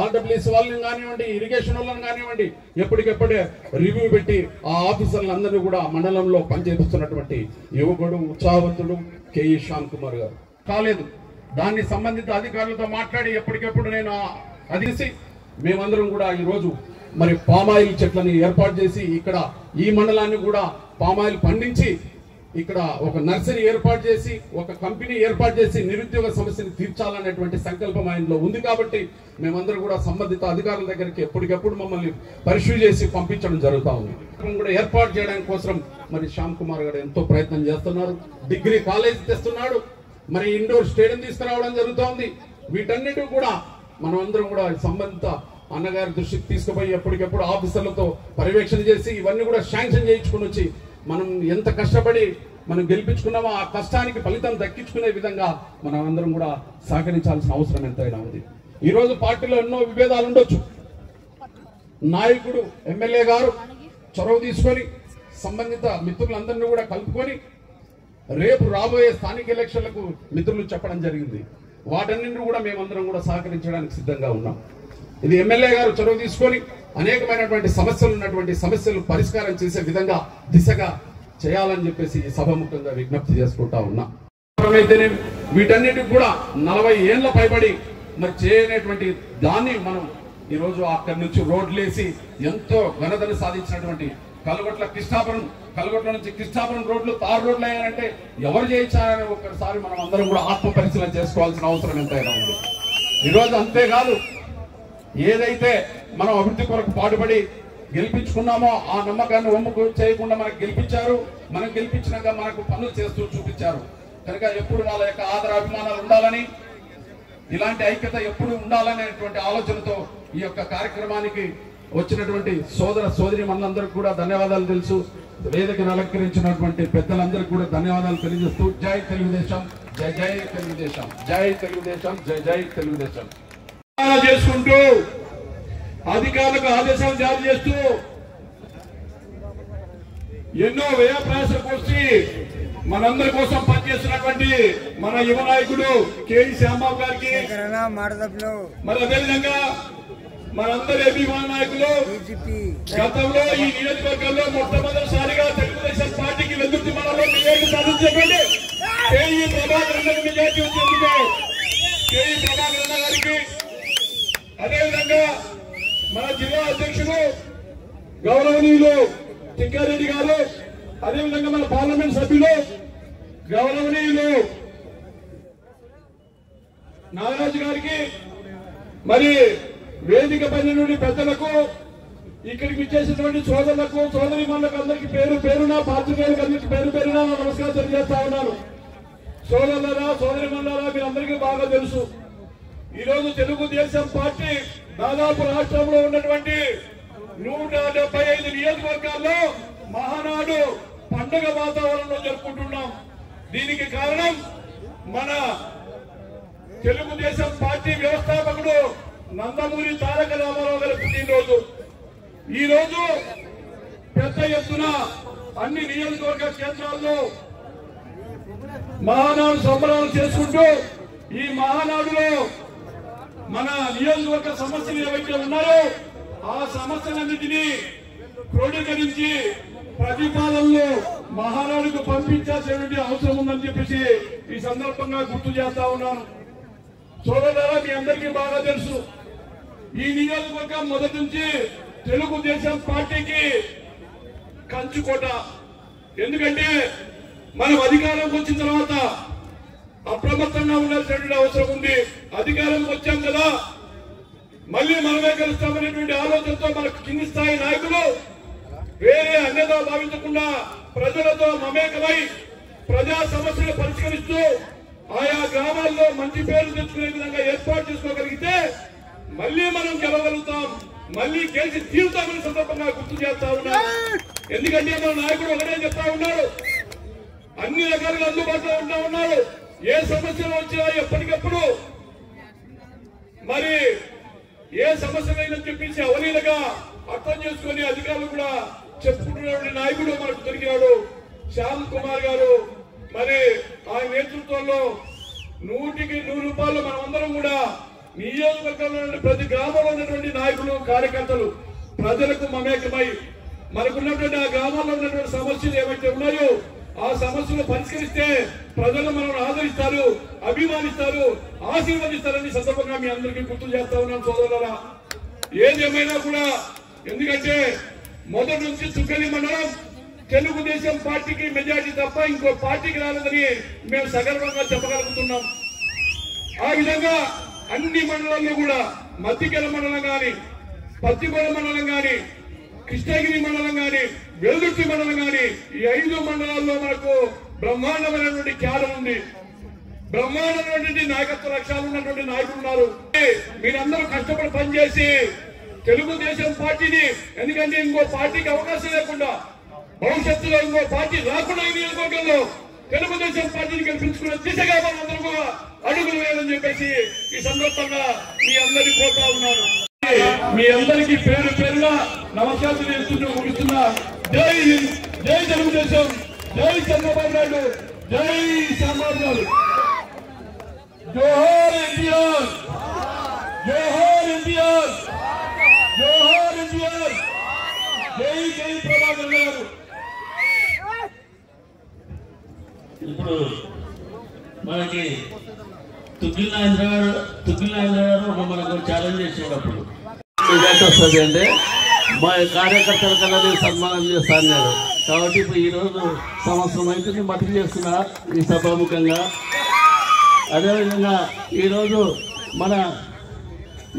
ఆర్డబ్ల్యూసీ వాళ్ళని కానివ్వండి, ఇరిగేషన్ వాళ్ళని కానివ్వండి ఎప్పటికెప్పుడే రివ్యూ పెట్టి ఆ ఆఫీసర్లందరినీ కూడా మండలంలో పనిచేపిస్తున్నటువంటి యువకుడు ఉత్సాహవంతుడు కేఈ శ్యామ్ కుమార్ గారు కాలేదు. దాన్ని సంబంధిత అధికారులతో మాట్లాడి ఎప్పటికెప్పుడు నేను అదిసి మేమందరం కూడా ఈరోజు మరి పామాయిల్ చెట్లని ఏర్పాటు చేసి ఇక్కడ ఈ మండలాన్ని కూడా పామాయిల్ పండించి ఇక్కడ ఒక నర్సరీ ఏర్పాటు చేసి ఒక కంపెనీ ఏర్పాటు చేసి నిరుద్యోగ సమస్యను తీర్చాలనేటువంటి సంకల్పం ఆయనలో ఉంది. కాబట్టి మేమందరం కూడా సంబంధిత అధికారుల దగ్గరికి ఎప్పటికప్పుడు మమ్మల్ని పరిశీలి చేసి పంపించడం జరుగుతూ ఉంది. కూడా ఏర్పాటు చేయడానికి కోసం మరి శ్యామ్ కుమార్ గారు ఎంతో ప్రయత్నం చేస్తున్నారు. డిగ్రీ కాలేజ్ తెస్తున్నాడు, మరి ఇండోర్ స్టేడియం తీసుకురావడం జరుగుతోంది. వీటన్నిటి కూడా మనం అందరం కూడా సంబంధిత అన్నగారి దృష్టికి తీసుకుపోయి ఎప్పటికెప్పుడు ఆఫీసర్లతో పర్యవేక్షణ చేసి ఇవన్నీ కూడా శాంక్షన్ చేయించుకుని వచ్చి మనం ఎంత కష్టపడి మనం గెలిపించుకున్నామో ఆ కష్టానికి ఫలితం దక్కించుకునే విధంగా మనం అందరం కూడా సహకరించాల్సిన అవసరం ఎంతైనా ఉంది. ఈ రోజు పార్టీలో ఎన్నో విభేదాలు ఉండొచ్చు. నాయకుడు ఎమ్మెల్యే గారు చొరవ తీసుకొని సంబంధిత మిత్రులందరినీ కూడా కలుపుకొని రేపు రాబోయే స్థానిక ఎలక్షన్లకు మిత్రులు చెప్పడం జరిగింది. వాటన్నింటినీ కూడా మేమందరం కూడా సహకరించడానికి సిద్ధంగా ఉన్నాం. ఇది ఎమ్మెల్యే గారు చొరవ తీసుకొని అనేకమైనటువంటి సమస్యలు ఉన్నటువంటి సమస్యలు పరిష్కారం చేసే విధంగా దిశగా చేయాలని చెప్పేసి సభాముఖంగా విజ్ఞప్తి చేసుకుంటా ఉన్నా. వీటన్నిటికి కూడా 40 ఏళ్ల పైబడి మరి చేయనటువంటి దాన్ని మనం ఈరోజు అక్కడి నుంచి రోడ్లు వేసి ఎంతో ఘనతను సాధించినటువంటి కల్గొట్ల నుంచి కృష్ణాపురం రోడ్లు తారు రోడ్లు అయ్యారంటే ఎవరు చేయించారని ఒక్కసారి మనం అందరం కూడా ఆత్మ పరిశీలన చేసుకోవాల్సిన అవసరం ఎంతైనా ఉంది. ఈరోజు అంతేకాదు, ఏదైతే మనం అభివృద్ధి కొరకు పాటుపడి గెలిపించుకున్నామో ఆ నమ్మకాన్ని ఒమ్ముకు చేయకుండా మనకు గెలిపించారు. మనం గెలిపించినాక మనకు పనులు చేస్తూ చూపించారు. కనుక ఎప్పుడు వాళ్ళ యొక్క ఆదర అభిమానాలు ఉండాలని, ఇలాంటి ఐక్యత ఎప్పుడు ఉండాలనేటువంటి ఆలోచనతో ఈ యొక్క కార్యక్రమానికి వచ్చినటువంటి సోదరి మనందరికీ కూడా ధన్యవాదాలు తెలుసు. వేదికను అలంకరించినటువంటి పెద్దలందరికీ కూడా ధన్యవాదాలు తెలియజేస్తూ జై తెలుగుదేశం, జై జై తెలుగుదేశం, జై తెలుగుదేశం, జై జై తెలుగుదేశం చేసుకుంటూ అధికారులకు ఆదేశాలు జారీ చేస్తూ ఎన్నో వ్యయ ప్రయాసాలు కూర్చి మనందరి కోసం పనిచేస్తున్నటువంటి మన యువ నాయకుడు కేఈ శ్యాంబాబు గారికి, మరి అదేవిధంగా మనందరి అభిమాన నాయకులు గతంలో ఈ నియోజకవర్గంలో మొట్టమొదటిసారిగా తెలుగుదేశం పార్టీకి వెల్దుర్తి మండలంలో మెజార్టీ సాధించినటువంటి కేఈ ప్రభాకర్ అన్నకు మెజార్టీ వచ్చేందుకు కేఈ ప్రభాకర్ అన్న గారికి, అదేవిధంగా మన జిల్లా అధ్యక్షుడు గౌరవనీయులు టిక్కారెడ్డి గారు, అదేవిధంగా మన పార్లమెంట్ సభ్యులు గౌరవనీయులు నాగరాజు గారికి, మరి వేదిక పైన నుండి పెద్దలకు, ఇక్కడికి విచ్చేసినటువంటి సోదరులకు, సోదరిమణులకు అందరికీ పేరు పేరున, పాత్రికేయులకు అందరికీ పేరు పేరున నమస్కారం తెలియజేస్తా ఉన్నాను. సోదరులారా, సోదరిమణులారా, మీరందరికీ బాగా తెలుసు, ఈరోజు తెలుగుదేశం పార్టీ దాదాపు రాష్ట్రంలో ఉన్నటువంటి 175 నియోజకవర్గాల్లో మహానాడు పండుగ వాతావరణంలో జరుపుకుంటున్నాం. దీనికి కారణం మన తెలుగుదేశం పార్టీ వ్యవస్థాపకుడు నందమూరి తారక రామారావు గారి పుట్టినరోజు. ఈ రోజు పెద్ద ఎత్తున అన్ని నియోజకవర్గ కేంద్రాల్లో మహానాడు సంబరాలు చేసుకుంటూ ఈ మహానాడులో మన నియోజకవర్గ సమస్యలు ఏవైతే ఉన్నాయో ఆ సమస్యలన్నింటినీ క్రోడీకరించి ప్రతిపాదనలు మహానాడుకు పంపించాల్సినటువంటి అవసరం ఉందని చెప్పేసి ఈ సందర్భంగా గుర్తు చేస్తా ఉన్నాను. సోదరులారా, మీ అందరికీ బాగా తెలుసు, ఈ నియోజకవర్గం మొదటి నుంచి తెలుగుదేశం పార్టీకి కంచుకోట. ఎందుకంటే మనం అధికారంకి వచ్చిన తర్వాత అప్రమత్తంగా ఉండాల్సినటువంటి అవసరం ఉంది. అధికారంకి వచ్చాం కదా, మళ్ళీ మనమే గెలుస్తామనేటువంటి ఆలోచనతో మనకు కింది స్థాయి నాయకులు వేరే అన్యదా భావించకుండా ప్రజలతో మమేకమై ప్రజా సమస్యలు పరిష్కరిస్తూ ఆయా గ్రామాల్లో మంచి పేరు తెచ్చుకునే విధంగా ఏర్పాటు చేసుకోగలిగితే మళ్ళీ మనం గెలవగలుగుతాం, మళ్ళీ గెలిచి తీరుతామని సందర్భంగా గుర్తు చేస్తా ఉన్నాం. ఎందుకంటే మన నాయకుడు ఒకటే చెప్తా ఉన్నాడు, అన్ని రకాలుగా అందుబాటులో ఉంటా ఉన్నాడు. ఏ సమస్యలు వచ్చినా ఎప్పటికప్పుడు మరి ఏ సమస్యలైనా చెప్పేసి అవలీలగా అర్థం చేసుకుని అధికారులు కూడా చెప్పుకుంటున్న నాయకుడు మనకు దొరికినాడు శ్యామ్ కుమార్ గారు. మరి ఆయన నేతృత్వంలో 100కి 100 రూపాయలు మనమందరం కూడా నియోజకవర్గంలో ప్రతి గ్రామంలో ఉన్నటువంటి నాయకులు, కార్యకర్తలు ప్రజలకు మమేకమై మనకున్నటువంటి ఆ గ్రామాల్లో ఉన్నటువంటి సమస్యలు ఏవైతే ఉన్నాయో ఆ సమస్యలు పరిష్కరిస్తే ప్రజలు మనల్ని ఆదరిస్తారు, అభిమానిస్తారు, ఆశీర్వదిస్తారని సందర్భంగా మీ అందరికీ గుర్తు చేస్తా ఉన్నాను. సోదరులారా, ఏదేమైనా కూడా ఎందుకంటే మొదటి నుంచి తుగ్గలి మండలం తెలుగుదేశం పార్టీకి మెజార్టీ తప్ప ఇంకో పార్టీకి రాలేదని మేము సగర్వంగా చెప్పగలుగుతున్నాం. ఆ విధంగా అన్ని మండలాల్లో కూడా మద్దికెల మండలం గాని, పత్తికొండ మండలం గాని, కృష్ణగిరి మండలం గాని, వెల్దుర్తి మండలం గాని, ఈ 5 మండలాల్లో మనకు బ్రహ్మాండమైనటువంటి క్యాడర్ ఉంది, బ్రహ్మాండమైనటువంటి నాయకత్వ లక్ష్యాలు ఉన్నటువంటి నాయకులు ఉన్నారు. మీరందరూ కష్టపడి పనిచేసి తెలుగుదేశం పార్టీని, ఎందుకంటే ఇంకో పార్టీకి అవకాశం లేకుండా భవిష్యత్తులో ఇంకో పార్టీ రాకుండా ఈ నియోజకవర్గంలో తెలుగుదేశం పార్టీని గెలిపించుకునే దిశగా మనందరూ కూడా అడుగులు వేయాలని చెప్పేసి ఈ సందర్భంగా మీ అందరినీ కోరుతా ఉన్నాను. మీ అందరికీ పేరు పేరుగా నమస్కారం చేస్తూ ముగిస్తున్నా. జై హింద్, జై తెలుగుదేశం, జై చంద్రబాబు నాయుడు, జై శ్యాంబాబు గారు. జోహార్ ఎన్టీఆర్, జోహార్ ఎన్టీఆర్, జోహార్ ఎన్టీఆర్, జై జై ప్రభాకర్ గారు. ఇప్పుడు మనకి తుగ్గిల్ నాగేంద్ర గారు మనకు ఛాలెంజ్ చేసేటప్పుడు ఇది ఎంత వస్తుంది అంటే మా కార్యకర్తల కన్నా నేను సన్మానం చేస్తా అన్నాడు. కాబట్టి ఇప్పుడు ఈరోజు సంవత్సరం అయితే మద్దతు చేస్తున్నా ఈ సభాముఖంగా. అదేవిధంగా ఈరోజు మన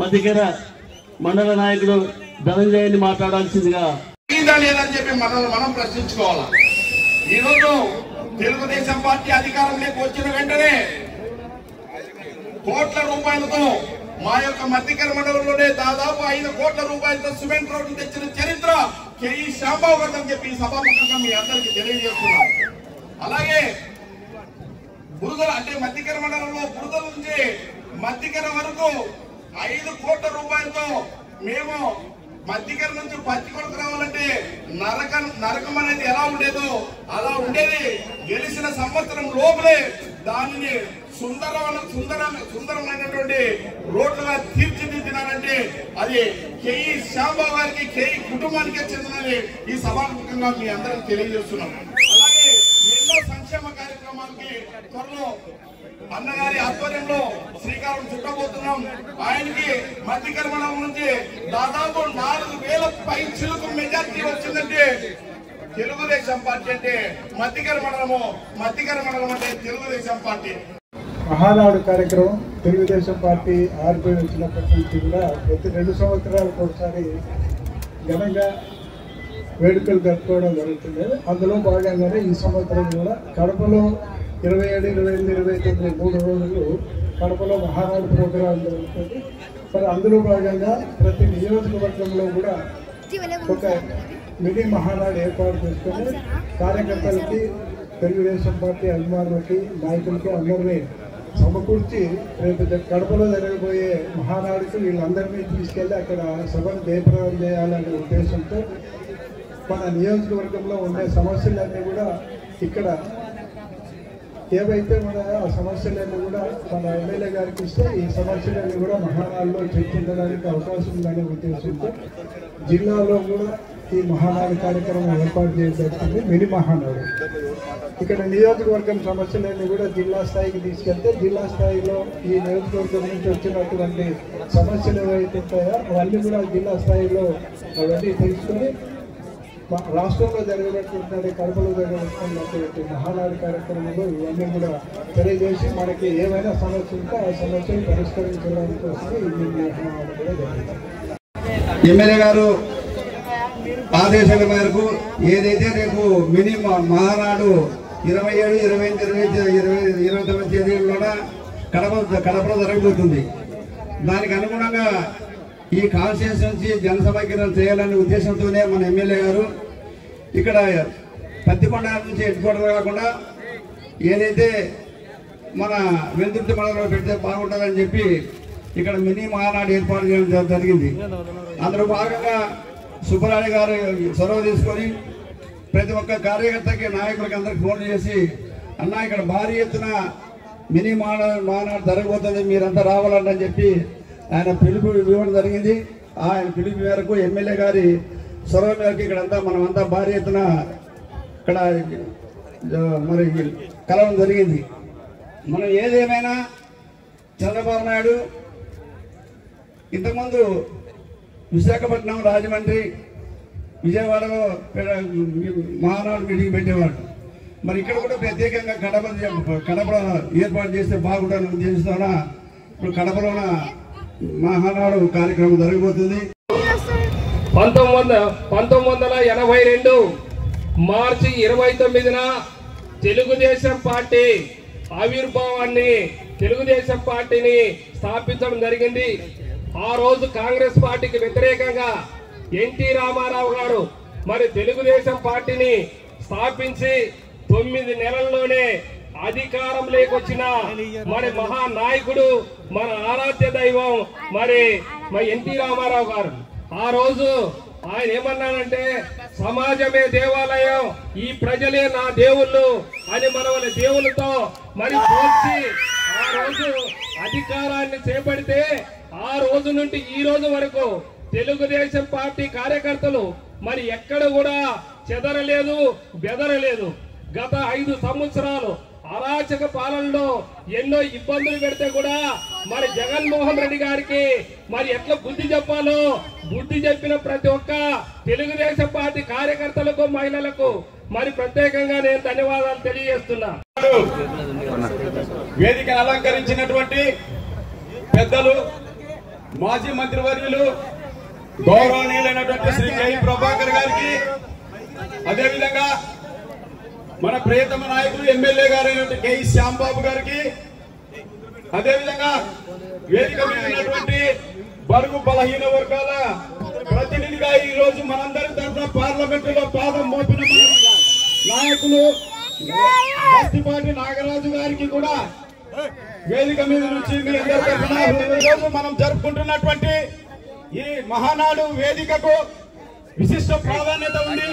మధ్యకెర మండల నాయకుడు ధనంజయని మాట్లాడాల్సిందిగా లేదని చెప్పి మనం ప్రశ్నించుకోవాలి. ఈరోజు తెలుగుదేశం పార్టీ అధికారంలోకి వచ్చిన వెంటనే కోట్ల రూపాయలతో మా యొక్క మధ్యకర మండలంలోనే దాదాపు 5 కోట్ల రూపాయలతో సిమెంట్ రోడ్డు తెచ్చిన చరిత్ర కేఈ శ్యాంబాబు గారు అని చెప్పి సభాముఖంగా మీ అందరికీ తెలియజేస్తున్నాం. అలాగే బురదల అంటే మధ్యకర మండలంలో బురదల నుంచి మధ్యకర వరకు 5 కోట్ల రూపాయలతో మేము మధ్యకర నుంచి పత్తికొండకు రావాలంటే నరకం అనేది ఎలా ఉండేదో అలా ఉండేది. గెలిచిన సంవత్సరం లోపలే దానిని సుందరమైనటువంటి రోడ్లుగా తీర్చిదిద్దినారంటే అది కేఈ శ్యాంబాబు గారికి కేఈ కుటుంబానికే చెందినది ఈ సభాముఖంగా మీ అందరికి తెలియజేస్తున్నాం. అలాగే ఎన్నో సంక్షేమ కార్యక్రమాలకి త్వరలో అన్నగారి ఆధ్వర్యంలో శ్రీకారం చుట్టబోతున్నాం. ఆయనకి మధ్యకర మండలం నుంచి దాదాపు 4,000 పై చిలుకు మెజార్టీ వచ్చిందంటే తెలుగుదేశం పార్టీ అంటే మధ్యకర మండలం అంటే తెలుగుదేశం పార్టీ. మహానాడు కార్యక్రమం తెలుగుదేశం పార్టీ ఆర్పీ వచ్చినప్పటి నుంచి కూడా ప్రతి 2 సంవత్సరాలకు ఒకసారి ఘనంగా వేడుకలు జరుపుకోవడం జరుగుతుంది. అందులో భాగంగానే ఈ సంవత్సరం కూడా కడపలో 27, 28, 29 3 రోజులు కడపలో మహానాడు ప్రోగ్రాం జరుగుతుంది. మరి అందులో భాగంగా ప్రతి నియోజకవర్గంలో కూడా ఒక మినీ మహానాడు ఏర్పాటు చేసుకొని కార్యకర్తలకి తెలుగుదేశం పార్టీ అభిమానులకి నాయకులకి అందరినీ సమకూర్చి రేపు కడపలో జరగబోయే మహానాడుకు వీళ్ళందరినీ తీసుకెళ్ళి అక్కడ సభను జయప్రదం చేయాలనే ఉద్దేశంతో మన నియోజకవర్గంలో ఉండే సమస్యలన్నీ కూడా ఇక్కడ ఏవైతే మన ఆ సమస్యలన్నీ కూడా మన ఎమ్మెల్యే గారికి ఇస్తే ఈ సమస్యలన్నీ కూడా మహానాడులో చర్చించడానికి అవకాశం ఉందనే ఉద్దేశంతో జిల్లాలో కూడా ఈ మహానాడు కార్యక్రమం ఏర్పాటు చేయబడుతుంది. మినీ మహానాడు ఇక్కడ నియోజకవర్గం సమస్యలన్నీ కూడా జిల్లా స్థాయికి తీసుకెళ్తే జిల్లా స్థాయిలో ఈ నియోజకవర్గం నుంచి వచ్చినటువంటి సమస్యలు ఏవైతే ఉంటాయో అవన్నీ కూడా జిల్లా స్థాయిలో అవన్నీ తెలుసుకొని రాష్ట్రంలో జరగబెట్టుకుంటున్నది కడపలో జరగబెట్టుకున్నటువంటి మహానాడు కార్యక్రమంలో ఇవన్నీ కూడా తెలియజేసి మనకి ఏమైనా సమస్య ఉంటే ఆ సమస్యను పరిష్కరించడానికి కోసం ఈ మహానాడు కూడా జరుగుతుంది. ఎమ్మెల్యే గారు ఆదేశాల మేరకు ఏదైతే రేపు మినీ మహానాడు 27, 28, 29 తేదీల్లోన కడపలో జరగబోతుంది. దానికి అనుగుణంగా ఈ కాన్స్టిట్యూన్సీ జనసమైక్యం చేయాలనే ఉద్దేశంతోనే మన ఎమ్మెల్యే గారు ఇక్కడ పత్తికొండ నుంచి హెడ్క్వార్టర్ కాకుండా ఏదైతే మన వెల్దుర్తి మండలంలో పెడితే బాగుంటుందని చెప్పి ఇక్కడ మినీ మహానాడు ఏర్పాటు చేయడం జరిగింది. అందులో భాగంగా సుబ్బరాణి గారు చొరవ తీసుకొని ప్రతి ఒక్క కార్యకర్తకి నాయకులకి అందరికి ఫోన్ చేసి అన్న ఇక్కడ భారీ ఎత్తున మినీ మహానాడు జరగబోతుంది, మీరంతా రావాలని చెప్పి ఆయన పిలుపు ఇవ్వడం జరిగింది. ఆయన పిలుపు మేరకు ఎమ్మెల్యే గారి చొరవ మేరకు ఇక్కడంతా మనమంతా భారీ ఎత్తున ఇక్కడ మరి కలవడం జరిగింది. మనం ఏదేమైనా చంద్రబాబు నాయుడు ఇంతకుముందు విశాఖపట్నం, రాజమండ్రి, విజయవాడలో మహానాడు మీటింగ్ పెట్టేవాడు. మరి ఇక్కడ కూడా ప్రత్యేకంగా కడప ఏర్పాటు చేస్తే బాగుంటుందని ఉద్దేశిస్తున్నా ఇప్పుడు కడపలోన మహానాడు కార్యక్రమం జరగబోతుంది. 1982 మార్చి 29న తెలుగుదేశం పార్టీ ఆవిర్భావాన్ని తెలుగుదేశం పార్టీని స్థాపించడం జరిగింది. ఆ రోజు కాంగ్రెస్ పార్టీకి వ్యతిరేకంగా ఎన్టీ రామారావు గారు మరి తెలుగుదేశం పార్టీని స్థాపించి 9 నెలల్లోనే అధికారం లేకొచ్చిన మరి మహానాయకుడు, మన ఆరాధ్య దైవం మరి ఎన్టీ రామారావు గారు. ఆ రోజు ఆయన ఏమన్నాడంటే సమాజమే దేవాలయం, ఈ ప్రజలే నా దేవుళ్ళు అని మన దేవుళ్ళతో మరి పోల్చి ఆ రోజు అధికారాన్ని చేపడితే ఆ రోజు నుండి ఈ రోజు వరకు తెలుగుదేశం పార్టీ కార్యకర్తలు మరి ఎక్కడ కూడా చెదరలేదు, బెదరలేదు. గత 5 సంవత్సరాలు అరాచక పాలనలో ఎన్నో ఇబ్బందులు పెడితే కూడా మరి జగన్మోహన్ రెడ్డి గారికి మరి ఎట్లా బుద్ధి చెప్పాలో బుద్ధి చెప్పిన ప్రతి ఒక్క తెలుగుదేశం పార్టీ కార్యకర్తలకు మహిళలకు మరి ప్రత్యేకంగా నేను ధన్యవాదాలు తెలియజేస్తున్నా. వేదికను అలంకరించినటువంటి పెద్దలు, మాజీ మంత్రివర్యులు, గౌరవనీయులైనటువంటి శ్రీ కె ప్రభాకర్ గారికి, అదేవిధంగా మన ప్రియతమ నాయకులు ఎమ్మెల్యే గారైనటువంటి కె శ్యాంబాబు గారికి, అదేవిధంగా వేదిక మీద ఉన్నటువంటి బడుగు బలహీన వర్గాల ప్రతినిధిగా ఈ రోజు మనందరి తరఫున పార్లమెంటులో పాదం మోపిన నాయకులు బస్తిపాటి నాగరాజు గారికి కూడా వేదిక మీద నుంచి మీ అందరి తరఫున ఈరోజు మనం జరుపుకుంటున్నటువంటి ఈ మహానాడు వేదికకు విశిష్ట ప్రాధాన్యత ఉంది.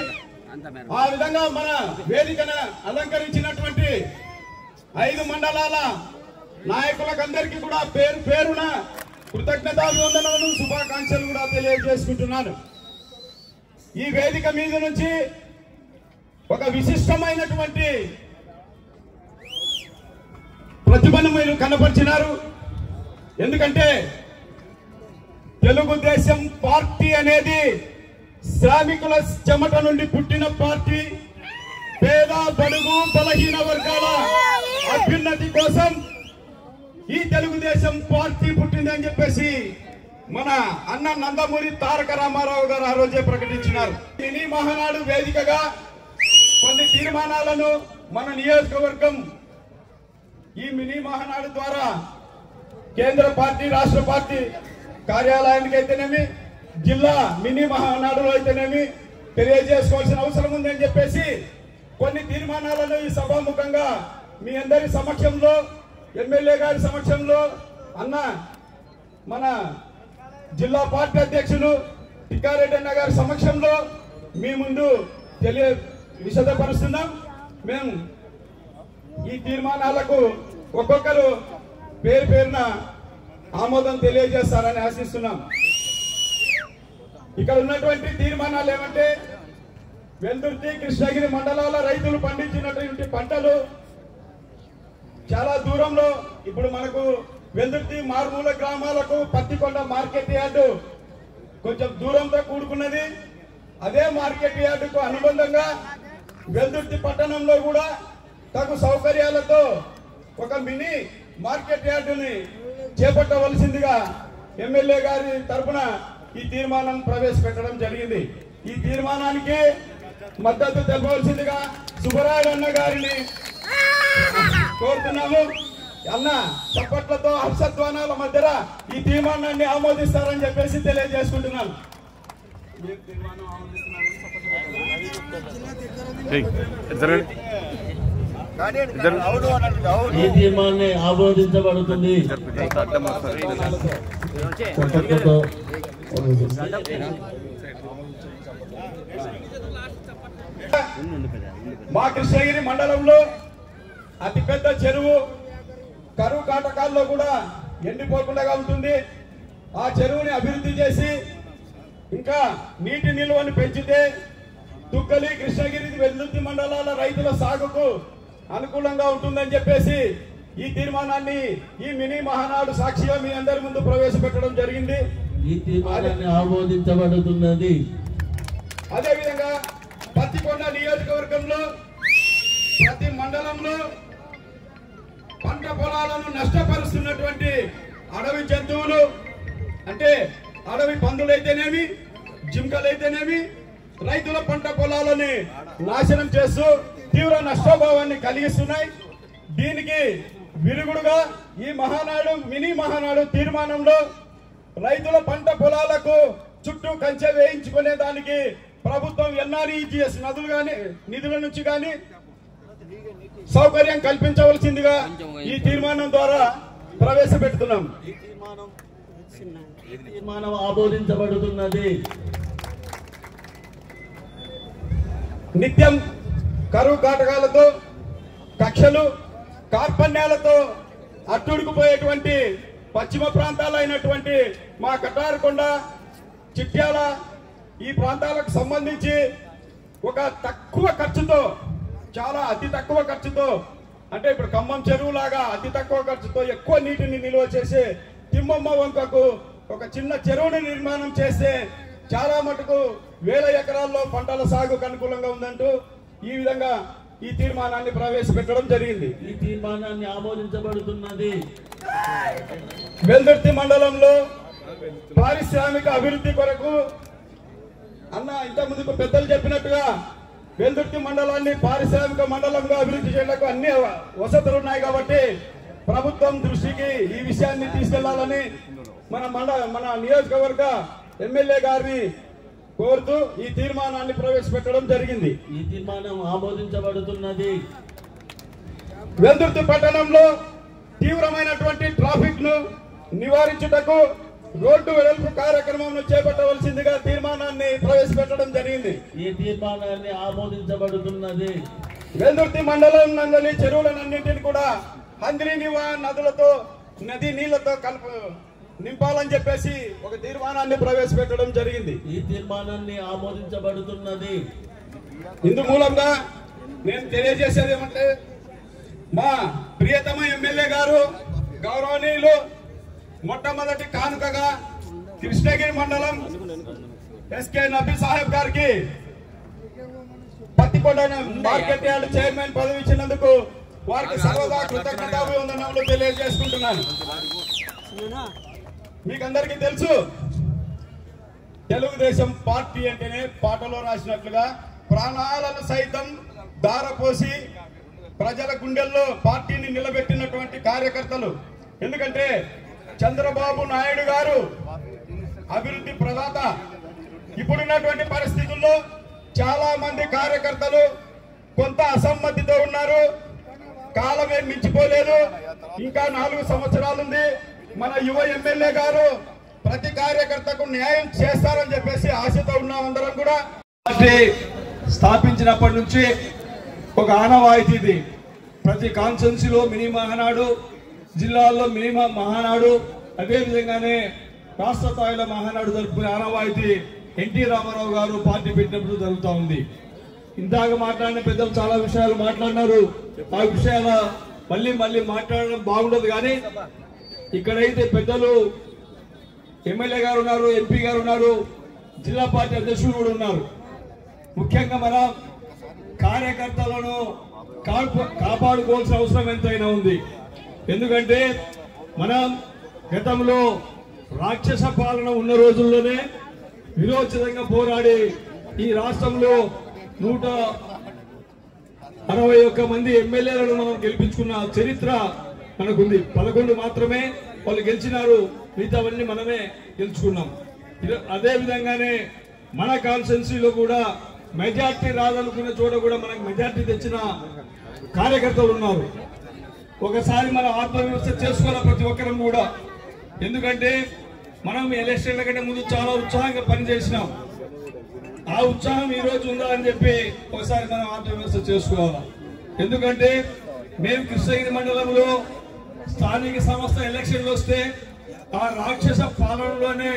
ఆ విధంగా మన వేదికను అలంకరించినటువంటి 5 మండలాల నాయకులకందరికీ కూడా పేరు పేరున కృతజ్ఞతాభివందనలు, శుభాకాంక్షలు కూడా తెలియజేసుకుంటున్నాను. ఈ వేదిక మీద నుంచి ఒక విశిష్టమైనటువంటి ప్రతిభను మీరు కనపరిచినారు. ఎందుకంటే తెలుగుదేశం పార్టీ అనేది శ్రామికుల చెమట నుండి పుట్టిన పార్టీ. పేద బడుగు బలహీన వర్గాల అభ్యున్నతి కోసం ఈ తెలుగుదేశం పార్టీ పుట్టిందని చెప్పేసి మన అన్న నందమూరి తారక రామారావు గారు ఆ రోజే ప్రకటించినారు. మినీ మహానాడు వేదికగా కొన్ని తీర్మానాలను మన నియోజకవర్గం ఈ మినీ మహానాడు ద్వారా కేంద్ర పార్టీ, రాష్ట్ర పార్టీ కార్యాలయానికి అయితేనేమి, జిల్లా మినీ మహానాడులో అయితేనేమి తెలియజేసుకోవాల్సిన అవసరం ఉందని చెప్పేసి కొన్ని తీర్మానాలను ఈ సభాముఖంగా మీ అందరి సమక్షంలో, ఎమ్మెల్యే గారి సమక్షంలో, అన్న మన జిల్లా పార్టీ అధ్యక్షులు టిక్కారెడ్డి అన్న గారి సమక్షంలో మీ ముందు విశదపరుస్తున్నాం. మేము ఈ తీర్మానాలకు ఒక్కొక్కరు పేరు పేరున ఆమోదం తెలియజేస్తారని ఆశిస్తున్నాం. ఇక్కడ ఉన్నటువంటి తీర్మానాలు ఏమంటే, వెల్దుర్తి, కృష్ణగిరి మండలాల రైతులు పండించినటువంటి పంటలు చాలా దూరంలో, ఇప్పుడు మనకు వెల్దుర్తి మారుమూల గ్రామాలకు పత్తికొండ మార్కెట్ యార్డు కొంచెం దూరంతో కూడుకున్నది. అదే మార్కెట్ యార్డుకు అనుబంధంగా వెల్దుర్తి పట్టణంలో కూడా తగు సౌకర్యాలతో ఒక మినీ మార్కెట్ యార్డుని చేపట్టవలసిందిగా ఎమ్మెల్యే గారి తరఫున ఈ తీర్మానం ప్రవేశపెట్టడం జరిగింది. ఈ తీర్మానానికి మద్దతు తెలపవలసిందిగా సుబ్బరాయుడు అన్న గారిని కోరుతున్నాము. అన్న చప్పట్లతో హర్షధ్వానాల మధ్యన ఈ తీర్మానాన్ని ఆమోదిస్తారని చెప్పేసి తెలియజేసుకుంటున్నాను. ఈ తీర్మానాన్ని ఆమోదించబడుతుంది. మా కృష్ణగిరి మండలంలో అతిపెద్ద చెరువు కరువు కాటకాల్లో కూడా ఎండిపోకుండా ఉంటుంది. ఆ చెరువుని అభివృద్ధి చేసి ఇంకా నీటి నిల్వను పెంచితే తుక్కలి, కృష్ణగిరి, వెల్దుర్తి మండలాల రైతుల సాగుకు అనుకూలంగా ఉంటుందని చెప్పేసి ఈ తీర్మానాన్ని ఈ మినీ మహానాడు సాక్షిగా మీ అందరి ముందు ప్రవేశపెట్టడం జరిగింది. ఈ తీర్మానాన్ని ఆమోదించబడుతున్నది. అదేవిధంగా పత్తికొండ నియోజకవర్గంలో ప్రతి మండలంలో పంట పొలాలను నష్టపరుస్తున్నటువంటి అడవి జంతువులు, అంటే అడవి పందులైతేనేమి, జింకలైతేనేమి, రైతుల పంట పొలాలని నాశనం చేస్తూ తీవ్ర నష్టభావాన్ని కలిగిస్తున్నాయి. దీనికి విరుగుడుగా ఈ మహానాడు మినీ మహానాడు తీర్మానంలో రైతుల పంట పొలాలకు చుట్టూ కంచె వేయించుకునే దానికి ప్రభుత్వం ఎన్ఆర్ఈజీఎస్ నిధుల నుంచి కానీ సౌకర్యం కల్పించవలసిందిగా ఈ తీర్మానం ద్వారా ప్రవేశపెడుతున్నాం. ఈ తీర్మానం ఆమోదించబడుతున్నది. నిత్యం కరువు కాటకాలతో, కక్షలు, కార్పణ్యాలతో అట్టుడుకుపోయేటువంటి పశ్చిమ ప్రాంతాలైనటువంటి మా కటారకొండ, చిట్యాల ఈ ప్రాంతాలకు సంబంధించి ఒక తక్కువ ఖర్చుతో, చాలా అతి తక్కువ ఖర్చుతో అంటే ఇప్పుడు ఖమ్మం చెరువు లాగా అతి తక్కువ ఖర్చుతో ఎక్కువ నీటిని నిల్వ చేసే తిమ్మమ్మ వంకకు ఒక చిన్న చెరువుని నిర్మాణం చేస్తే చాలా మటుకు వేల ఎకరాల్లో పంటల సాగుకు అనుకూలంగా ఉందంటూ ఈ విధంగా ఈ తీర్మానాన్ని ప్రవేశపెట్టడం జరిగింది. ఈ తీర్మానాన్ని ఆమోదించబడుతున్నది. వెల్దుర్తి మండలంలో పారిశ్రామిక అభివృద్ధి కొరకు అన్న ఇంత ముందుకు పెద్దలు చెప్పినట్టుగా వెల్దుర్తి మండలాన్ని పారిశ్రామిక మండలంగా అభివృద్ధి చేయడానికి అన్ని వసతులు ఉన్నాయి కాబట్టి ప్రభుత్వం దృష్టికి ఈ విషయాన్ని తీసుకెళ్లాలని మన నియోజకవర్గ ఎమ్మెల్యే గారిని కోరుతూ ఈ తీర్మానాన్ని ప్రవేశపెట్టడం జరిగింది. ఈ తీర్మానం ఆమోదించబడుతున్నది. వెల్దుర్తి పట్టణంలో తీవ్రమైనటువంటి ట్రాఫిక్ ను నివారించుటకు రోడ్డు వెడల్పు కార్యక్రమం చేపట్టవలసిందిగా తీర్మానాన్ని ప్రవేశపెట్టడం జరిగింది. ఈ తీర్మానాన్ని ఆమోదించబడుతున్నది. వెల్దుర్తి మండలం నందలి చెరువులన్నింటినీ కూడా హంద్రి నివా నదులతో నది నీళ్లతో నింపాలని చెప్పేసి ఒక తీర్మానాన్ని ప్రవేశపెట్టడం జరిగింది. ఈ తీర్మానాన్ని ఆమోదించబడుతున్నది. ఇందు మూలంగా నేను తెలియజేసేది ఏమంటే మా ప్రియతమ ఎమ్మెల్యే గారు గౌరవనీయులు మొట్టమొదటి కానుకగా కృష్ణగిరి మండలం ఎస్కే నబీ సాహెబ్ గారికి పత్తికొండ మార్కెట్ యార్డ్ చైర్మన్ పదవి ఇచ్చినందుకు వారికి సర్వదా కృతజ్ఞతాభివందనములు తెలియజేసుకుంటున్నాను. మీకందరికీ తెలుసు తెలుగుదేశం పార్టీ అంటేనే పాటలో రాసినట్లుగా ప్రాణాలను సైతం దారపోసి ప్రజల గుండెల్లో పార్టీని నిలబెట్టినటువంటి కార్యకర్తలు. ఎందుకంటే చంద్రబాబు నాయుడు గారు అభివృద్ధి ప్రదాత. ఇప్పుడున్నటువంటి పరిస్థితుల్లో చాలా మంది కార్యకర్తలు కొంత అసమ్మతితో ఉన్నారు. కాలమే మించిపోలేదు, ఇంకా 4 సంవత్సరాలు ఉంది. మన యువ ఎమ్మెల్యే గారు ప్రతి కార్యకర్తకు న్యాయం చేస్తారని చెప్పేసి ఆశతో ఉన్నాం అందరం కూడా. పార్టీ స్థాపించినప్పటి నుంచి ఒక ఆనవాయితీ ఇది. ప్రతి కాన్స్టిట్యున్సీలో మినీ మహానాడు, జిల్లాల్లో మినీ మహానాడు, అదేవిధంగానే రాష్ట్ర స్థాయిలో మహానాడు జరుపుకునే ఆనవాయితీ ఎన్టీ రామారావు గారు పార్టీ పెట్టినప్పుడు జరుగుతూ ఉంది. ఇందాక మాట్లాడిన పెద్దలు చాలా విషయాలు మాట్లాడినారు. ఆ విషయాల మళ్ళీ మాట్లాడడం బాగుండదు. కానీ ఇక్కడైతే పెద్దలు ఎమ్మెల్యే గారు ఉన్నారు, ఎంపీ గారు ఉన్నారు, జిల్లా పార్టీ అధ్యక్షులు కూడా ఉన్నారు. ముఖ్యంగా మన కార్యకర్తలను కాపాడుకోవాల్సిన అవసరం ఎంతైనా ఉంది. ఎందుకంటే మనం గతంలో రాక్షస పాలన ఉన్న రోజుల్లోనే విరోచితంగా పోరాడి ఈ రాష్ట్రంలో 161 మంది ఎమ్మెల్యేలను మనం గెలిపించుకున్న చరిత్ర మనకుంది. 11 మాత్రమే వాళ్ళు గెలిచినారు, మిగతావన్నీ మనమే గెలుచుకున్నాం. అదే విధంగానే మన కాన్స్టిట్యున్సీలో కూడా మెజార్టీ రాదనుకున్న చోట కూడా మనకు మెజార్టీ తెచ్చిన కార్యకర్తలు ఉన్నారు. ఒకసారి మనం ఆత్మవిమర్శ చేసుకోవాలి ప్రతి ఒక్కరం కూడా. ఎందుకంటే మనం ఎలక్షన్ల కంటే ముందు చాలా ఉత్సాహంగా పనిచేసినాం. ఆ ఉత్సాహం ఈ రోజు ఉందా అని చెప్పి ఒకసారి మనం ఆత్మవిమర్శ చేసుకోవాలి. ఎందుకంటే మేము కృష్ణగిరి మండలంలో స్థానిక సంస్థ ఎలక్షన్లు వస్తే ఆ రాక్షస పాలనలోనే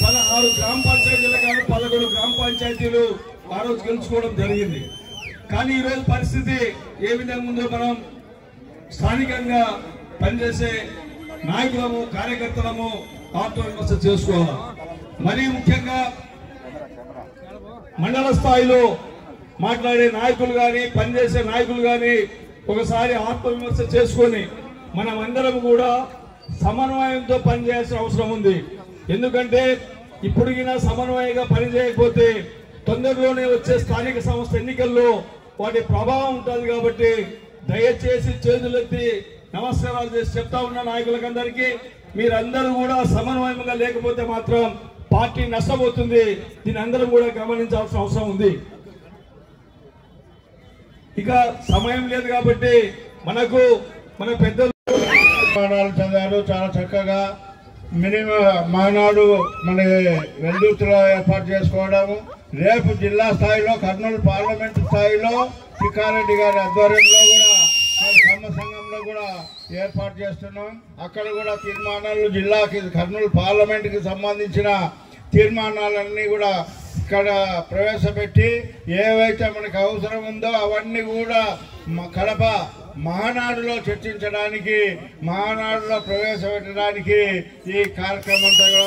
16 గ్రామ పంచాయతీలు కాదు 11 గ్రామ పంచాయతీలు ఆ రోజు గెలుచుకోవడం జరిగింది. కానీ ఈ రోజు పరిస్థితి ఏ విధంగా ఉందో మనం స్థానికంగా పనిచేసే నాయకులము, కార్యకర్తలము ఆత్మవిమర్శ చేసుకోవాలి. మరీ ముఖ్యంగా మండల స్థాయిలో మాట్లాడే నాయకులు కానీ, పనిచేసే నాయకులు కానీ ఒకసారి ఆత్మవిమర్శ చేసుకొని మనం అందరం కూడా సమన్వయంతో పనిచేయాల్సిన అవసరం ఉంది. ఎందుకంటే ఇప్పుడుగినా సమన్వయంగా పనిచేయకపోతే తొందరలోనే వచ్చే స్థానిక సంస్థ ఎన్నికల్లో వాటి ప్రభావం ఉంటుంది. కాబట్టి దయచేసి చేతులెత్తి నమస్కారాలు చేసి చెప్తా ఉన్న నాయకులకందరికీ మీరందరూ కూడా సమన్వయంగా లేకపోతే మాత్రం పార్టీ నష్టపోతుంది. దీని అందరం కూడా గమనించాల్సిన అవసరం ఉంది. ఇక సమయం లేదు కాబట్టి మన పెద్దలు చదివారు చాలా చక్కగా. మినిమం మహానాడు మన వెల్దుర్తిలో ఏర్పాటు చేసుకోవడము, రేపు జిల్లా స్థాయిలో కర్నూలు పార్లమెంట్ స్థాయిలో చిక్కారెడ్డి గారి ఆధ్వర్యంలో కూడా కర్మ సంఘంలో కూడా ఏర్పాటు చేస్తున్నాం. అక్కడ కూడా తీర్మానాలు జిల్లాకి కర్నూలు పార్లమెంట్ కి సంబంధించిన తీర్మానాలన్నీ కూడా ఇక్కడ ప్రవేశపెట్టి ఏవైతే మనకు అవసరం ఉందో అవన్నీ కూడా కడప మహానాడులో చర్చించడానికి, మహానాడులో ప్రవేశపెట్టడానికి ఈ కార్యక్రమం అంతా కూడా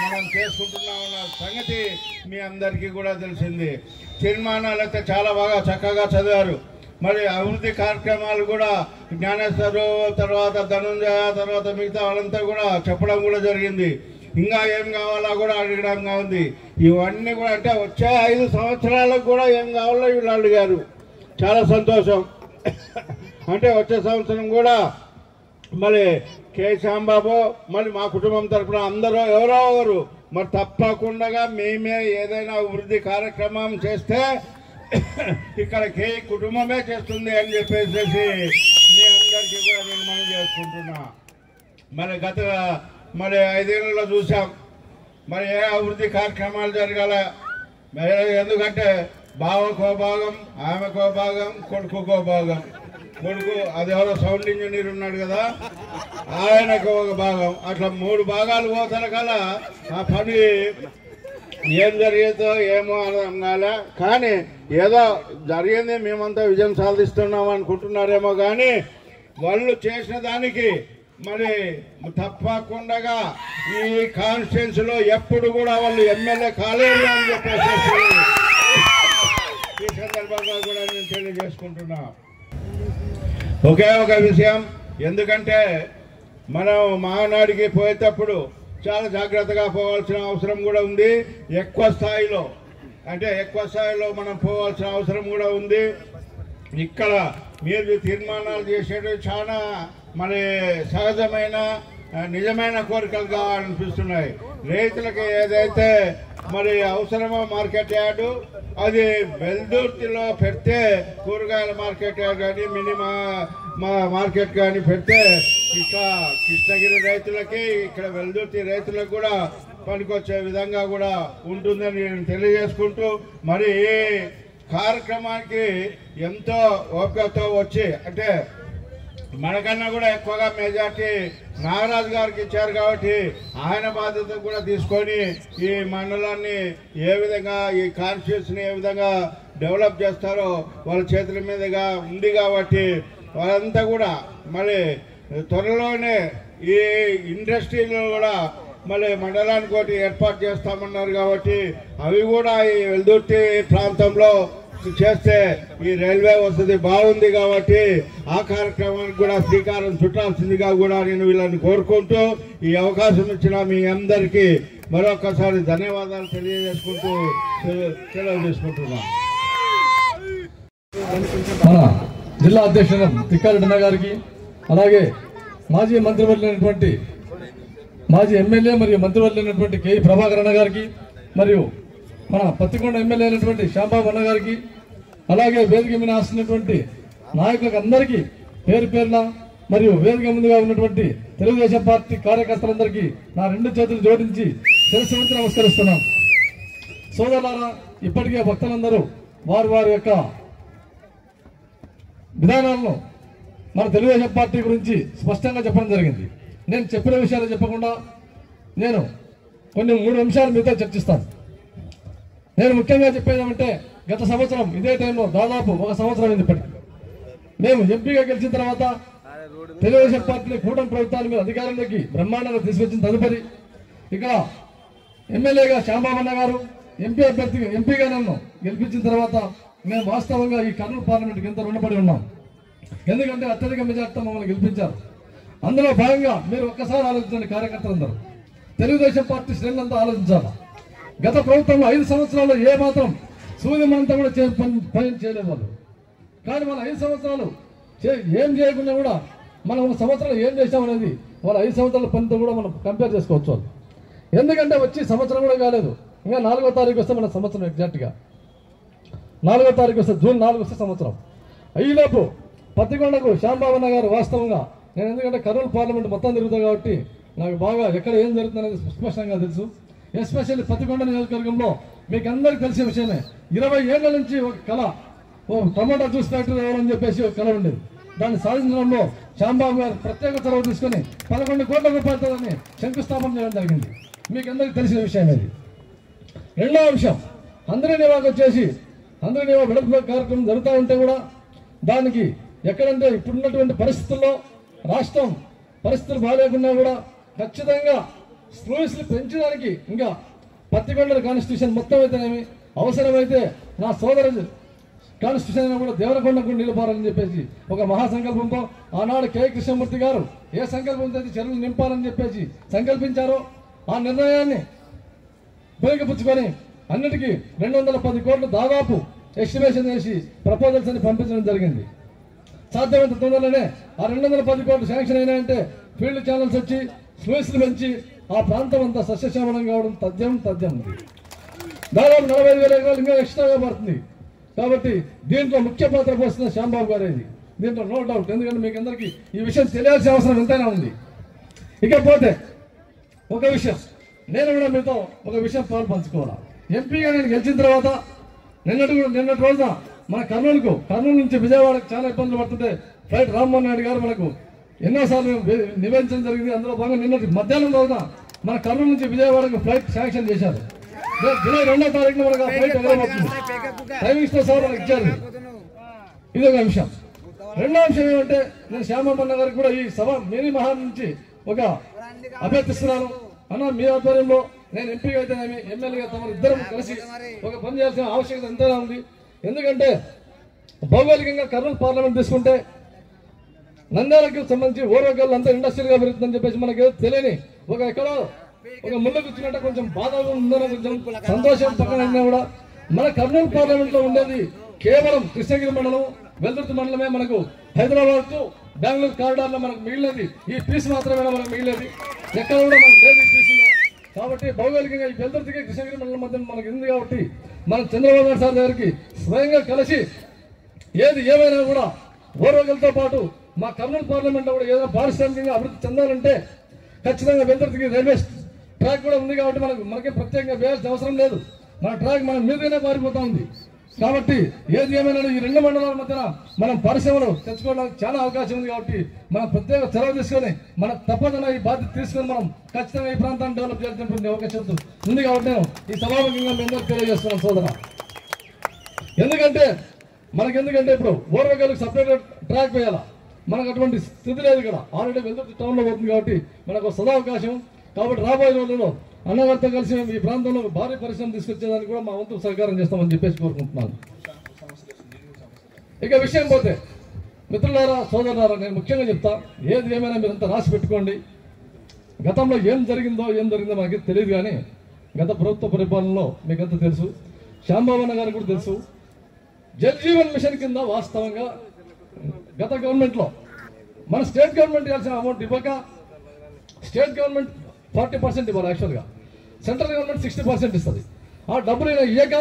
మనం చేసుకుంటున్నామన్న సంగతి మీ అందరికీ కూడా తెలిసింది. తీర్మానాలు అయితే చాలా బాగా చక్కగా చదివారు. మరి అభివృద్ధి కార్యక్రమాలు కూడా జ్ఞానేశ్వరు, తర్వాత ధనుంజయ, తర్వాత మిగతా వాళ్ళంతా కూడా చెప్పడం కూడా జరిగింది. ఇంకా ఏం కావాలా కూడా అడగడంగా ఉంది. ఇవన్నీ కూడా అంటే వచ్చే 5 సంవత్సరాలకు కూడా ఏం కావాలో వీళ్ళు అడిగారు. చాలా సంతోషం. అంటే వచ్చే సంవత్సరం కూడా మరి కె శ్యాంబాబు, మరి మా కుటుంబం తరఫున అందరూ ఎవరో ఒకరు మరి తప్పకుండా మేమే ఏదైనా అభివృద్ధి కార్యక్రమం చేస్తే ఇక్కడ కే కుటుంబమే చేస్తుంది అని చెప్పేసి మీ అందరికీ కూడా నేను మనం చేసుకుంటున్నా. మరి గత 5 ఏళ్లలో చూసాం మరి ఏ అభివృద్ధి కార్యక్రమాలు జరగాల. ఎందుకంటే బావకో భాగం, ఆమెకో భాగం, కొడుకుకో భాగం. కొడుకు అదెవరో సౌండ్ ఇంజనీర్ ఉన్నాడు కదా, ఆయనకు ఒక భాగం. అట్లా 3 భాగాలు పోతారు కదా. ఆ పని ఏం జరిగేదో ఏమో అర్థం కాలే. కానీ ఏదో జరిగింది, మేమంతా విజయం సాధిస్తున్నాం అనుకుంటున్నారేమో. కానీ వాళ్ళు చేసిన దానికి మరి తప్పకుండా ఈ కాన్స్టిట్యున్సీలో ఎప్పుడు కూడా వాళ్ళు ఎమ్మెల్యే కాలేరు అని చెప్పేసి ఈ సందర్భంగా కూడా నేను తెలియజేసుకుంటున్నా. ఒకే ఒక విషయం, ఎందుకంటే మనం మహానాడికి పోయేటప్పుడు చాలా జాగ్రత్తగా పోవాల్సిన అవసరం కూడా ఉంది. ఎక్కువ స్థాయిలో మనం పోవాల్సిన అవసరం కూడా ఉంది. ఇక్కడ మీరు తీర్మానాలు చేసేది చాలా మరి సహజమైన నిజమైన కోరికలు కావాలనిపిస్తున్నాయి. రైతులకు ఏదైతే మరి అవసరమో మార్కెట్ యార్డు అది వెల్దుర్తిలో పెడితే, కూరగాయల మార్కెట్ యార్డ్ కానీ మినిమా మార్కెట్ కానీ పెడితే ఇక్కడ కృష్ణగిరి రైతులకి, ఇక్కడ వెల్దుర్తి రైతులకు కూడా పనికొచ్చే విధంగా కూడా ఉంటుందని నేను తెలియజేసుకుంటూ, మరి ఈ కార్యక్రమానికి ఎంతో ఓపికతో వచ్చి, అంటే మనకన్నా కూడా ఎక్కువగా మెజార్టీ నాగరాజు గారికి ఇచ్చారు కాబట్టి ఆయన బాధ్యత కూడా తీసుకొని ఈ మండలాన్ని ఏ విధంగా, ఈ కాన్స్టిట్యూన్సీని ఏ విధంగా డెవలప్ చేస్తారో వాళ్ళ చేతుల మీదుగా ఉంది కాబట్టి వాళ్ళంతా కూడా మరి త్వరలోనే ఈ ఇండస్ట్రీలో కూడా మళ్ళీ మండలానికి ఒకటి ఏర్పాటు చేస్తామన్నారు కాబట్టి అవి కూడా ఈ వెల్దుర్తి ప్రాంతంలో చేస్తే ఈ రైల్వే వసతి బాగుంది కాబట్టి ఆ కార్యక్రమానికి కూడా శ్రీకారం చుట్టాల్సిందిగా కూడా నేను వీళ్ళని కోరుకుంటూ ఈ అవకాశం ఇచ్చిన మీ అందరికీ మరొకసారి ధన్యవాదాలు తెలియజేసుకుంటూ సెలవు తీసుకుంటున్నాను. మన జిల్లా అధ్యక్షుడు తిక్కారెడ్డి గారికి, అలాగే మాజీ మంత్రివర్యులైనటువంటి మాజీ ఎమ్మెల్యే మరియు మంత్రివర్యులైనటువంటి కె ప్రభాకర్ అన్న గారికి, మరియు మన పత్తికొండ ఎమ్మెల్యే అయినటువంటి శ్యాంబాబు అన్న గారికి, అలాగే వేదిక మీద ఆస్తున్నటువంటి నాయకులకు అందరికీ పేరు పేరున మరియు వేదిక ముందుగా ఉన్నటువంటి తెలుగుదేశం పార్టీ కార్యకర్తలందరికీ నా 2 చేతులు జోడించి శిరస్సు వంచి నమస్కరిస్తున్నాం. సోదరులారా, ఇప్పటికే భక్తులందరూ వారి వారి యొక్క విధానాలను మన తెలుగుదేశం పార్టీ గురించి స్పష్టంగా చెప్పడం జరిగింది. నేను చెప్పిన విషయాలు చెప్పకుండా నేను కొన్ని 3 అంశాలు మీతో చర్చిస్తాను. నేను ముఖ్యంగా చెప్పేది ఏమంటే, గత సంవత్సరం ఇదే టైంలో దాదాపు 1 సంవత్సరం అయింది. ఇప్పటికి మేము ఎంపీగా గెలిచిన తర్వాత తెలుగుదేశం పార్టీ కూటమి ప్రభుత్వాన్ని మీద అధికారంలోకి బ్రహ్మాండంగా తీసుకొచ్చిన తదుపరి ఇక్కడ ఎమ్మెల్యేగా శ్యాంబాబు అన్న గారు, ఎంపీగా నన్ను గెలిపించిన తర్వాత మేము వాస్తవంగా ఈ కర్నూలు పార్లమెంట్కి ఎంత రుణపడి ఉన్నాం. ఎందుకంటే అత్యధిక మెజార్టీతో మమ్మల్ని గెలిపించారు. అందులో భాగంగా మీరు ఒక్కసారి ఆలోచించండి, కార్యకర్తలందరూ తెలుగుదేశం పార్టీ శ్రేణులంతా ఆలోచించాలి. గత ప్రభుత్వంలో 5 సంవత్సరాల్లో ఏ మాత్రం సూర్యమంతా కూడా పని చేయలేదు వాళ్ళు. కానీ మన 5 సంవత్సరాలు ఏం చేయకుండా కూడా మనం 1 సంవత్సరాలు ఏం చేసామనేది వాళ్ళ 5 సంవత్సరాల పనితో కూడా మనం కంపేర్ చేసుకోవచ్చు వాళ్ళు. ఎందుకంటే వచ్చి సంవత్సరం కూడా కాలేదు, ఇంకా 4వ తారీఖు వస్తే మన సంవత్సరం ఎగ్జాక్ట్గా 4వ తారీఖు వస్తే జూన్ 4 వస్తే సంవత్సరం. ఈలోపు పత్తికొండకు శ్యాంబాబు అన్న గారు వాస్తవంగా నేను ఎందుకంటే కర్నూలు పార్లమెంట్ మొత్తం తిరుగుతాను కాబట్టి నాకు బాగా ఎక్కడ ఏం జరుగుతుందనేది స్పష్టంగా తెలుసు. ఎస్పెషల్లీ పత్తికొండ నియోజకవర్గంలో మీకు అందరికీ తెలిసే విషయమే, 20 ఏళ్ల నుంచి ఒక కళ, టమాటా జ్యూస్ ఫ్యాక్టరీ రావాలని చెప్పేసి ఒక కళ ఉండేది. దాన్ని సాధించడంలో శ్యాంబాబు గారు ప్రత్యేక చొరవ తీసుకొని 11 కోట్ల రూపాయలతో శంకుస్థాపన చేయడం జరిగింది. మీకు అందరికీ తెలిసిన విషయం ఇది. రెండవ అంశం, అందరి నివాకు వచ్చేసి అందరి నివా విడప కార్యక్రమం జరుగుతూ ఉంటే కూడా దానికి ఎక్కడంటే ఇప్పుడున్నటువంటి పరిస్థితుల్లో రాష్ట్రం పరిస్థితులు బాగాలేకున్నా కూడా ఖచ్చితంగా స్లూయిస్లు పెంచడానికి ఇంకా పత్తికొండ కాన్స్టిట్యూషన్ మొత్తం అయితేనేమి అవసరమైతే నా సోదరు కాన్స్టిట్యూషన్ కూడా దేవరకొండకు నిలపాలని చెప్పేసి ఒక మహాసంకల్పంతో ఆనాడు కె కృష్ణమూర్తి గారు ఏ సంకల్పంతో అయితే చెరువులు నింపాలని చెప్పేసి సంకల్పించారో ఆ నిర్ణయాన్ని ఉపయోగపుచ్చుకొని అన్నిటికీ 210 కోట్లు దాదాపు ఎస్టిమేషన్ చేసి ప్రపోజల్స్ అని పంపించడం జరిగింది. సాధ్యమైనంత తొందరలోనే ఆ 210 కోట్లు శాంక్షన్ అయినాయంటే ఫీల్డ్ ఛానల్స్ వచ్చి స్లూయిస్లు పెంచి ఆ ప్రాంతం అంతా సస్యశ్యామలం కావడం తథ్యం ఉంది. దాదాపు 45,000 ఎకరాలు ఇంకా ఎక్స్ట్రాగా పడుతుంది. కాబట్టి దీంట్లో ముఖ్య పాత్ర పోస్తున్న శ్యాంబాబు గారు ఇది. దీంట్లో నో డౌట్. ఎందుకంటే మీకు అందరికీ ఈ విషయం తెలియాల్సిన అవసరం ఎంతైనా ఉంది. ఇకపోతే ఒక విషయం నేను కూడా మీతో ఒక విషయం పంచుకోవాలి. ఎంపీగా నేను గెలిచిన తర్వాత నిన్నటి రోజున మన కర్నూలు నుంచి విజయవాడకు చాలా ఇబ్బందులు పడుతుంటే ఫ్లైట్ రామ్మోహన్ నాయుడు గారు మనకు ఎన్నోసార్లు నివేదించడం జరిగింది. అందులో భాగంగా నిన్నటి మధ్యాహ్నం రోజున మన కర్నూలు నుంచి విజయవాడకు ఫ్లైట్ శాంక్షన్ చేశారు. జూలై 2వ తారీఖున మనకు ఫ్లైట్ ఎగరబోతుంది. టైమింగ్స్ తో సహా మనకు ఇచ్చారు. ఇది ఒక అంశం. రెండో అంశం ఏమంటే నేను శ్యామన్న గారికి కూడా ఈ సభ మినీ మహా నుంచి ఒక అభ్యర్థిస్తున్నాను. అన్న మీ ఆధ్వర్యంలో నేను ఎంపీగా అయితేనేమి ఎమ్మెల్యేగా తమ ఇద్దరం కలిసి ఒక పని చేయాల్సిన ఆవశ్యకత ఎంతైనా ఉంది. ఎందుకంటే భౌగోళికంగా కర్నూలు పార్లమెంట్ తీసుకుంటే నంద్యాలకు సంబంధించి ఓరోగల్లు అంతా ఇండస్ట్రియల్గా పెరుగుతుందని చెప్పేసి మనకి తెలియని ఒక ఎక్కడో ఒక ముళ్ళు కూర్చున్నట్టు కొంచెం బాధగా ఉందని కొంచెం సంతోషం పక్కన కూడా మన కర్నూలు పార్లమెంట్ లో ఉండేది కేవలం కృష్ణగిరి మండలం వెల్దుర్తి మండలమే. మనకు హైదరాబాద్ టు బెంగళూరు కారిడార్ లో మనకు మిగిలినది ఈ పీస్ మాత్రమే మనకు మిగిలేదు. ఎక్కడ కూడా మనకు లేదు ఈ పీస్. కాబట్టి భౌగోళికంగా ఈ వెల్దుర్తికి కృష్ణగిరి మండలం మధ్య మనకు ఉంది. కాబట్టి మనం చంద్రబాబు నాయుడు సార్ దగ్గరికి స్వయంగా కలిసి ఏది ఏమైనా కూడా ఓరోగల్తో పాటు మా కర్నూలు పార్లమెంట్ లో కూడా ఏదైనా పారిశ్రామికంగా అభివృద్ధి చెందాలంటే ఖచ్చితంగా వెల్దుర్తికి రైల్వే ట్రాక్ కూడా ఉంది. కాబట్టి మనకే ప్రత్యేకంగా వేయాల్సిన అవసరం లేదు. మన ట్రాక్ మన మీదనే పారిపోతా ఉంది. కాబట్టి ఏది ఏమైనా ఈ రెండు మండలాల మధ్యన మనం పరిశ్రమలు తెచ్చుకోవడానికి చాలా అవకాశం ఉంది. కాబట్టి మనం ప్రత్యేక చొరవ తీసుకొని మన తప్పకుండా ఈ బాధ్యత తీసుకొని మనం ఖచ్చితంగా ఈ ప్రాంతాన్ని డెవలప్ చేయాల్సినటువంటి అవకాశం ఉంది. కాబట్టి నేను ఈ సభాముఖంగా మీ అందరికీ తెలియజేస్తున్నాను సోదర. ఎందుకంటే ఇప్పుడు ఓర్వగల్లుకు సపరేట్ ట్రాక్ వేయాలా, మనకు అటువంటి స్థితి లేదు. ఇక్కడ ఆల్రెడీ వెల్దుర్తి టౌన్ లో పోతుంది. కాబట్టి మనకు సదావకాశం. కాబట్టి రాబోయే రోజుల్లో అన్నగారితో కలిసి ఈ ప్రాంతంలో భారీ పరిశ్రమ తీసుకొచ్చేదానికి కూడా మా వంతు సహకారం చేస్తామని చెప్పేసి కోరుకుంటున్నాను. ఇక విషయం పోతే మిత్రులారా, సోదరులారా, నేను ముఖ్యంగా చెప్తా, ఏది ఏమైనా మీరంతా రాసి పెట్టుకోండి. గతంలో ఏం జరిగిందో మనకి తెలియదు. కానీ గత ప్రభుత్వ పరిపాలనలో మీకంతా తెలుసు, శ్యాంబాబు అన్న గారికి కూడా తెలుసు. జల్ జీవన్ మిషన్ కింద వాస్తవంగా గత గవర్నమెంట్లో మన స్టేట్ గవర్నమెంట్ ఇవ్వాల్సిన అమౌంట్ ఇవ్వక స్టేట్ గవర్నమెంట్ 40% ఇవ్వాలి. యాక్చువల్గా సెంట్రల్ గవర్నమెంట్ 60% ఇస్తుంది. ఆ డబ్బులు ఇయ్యక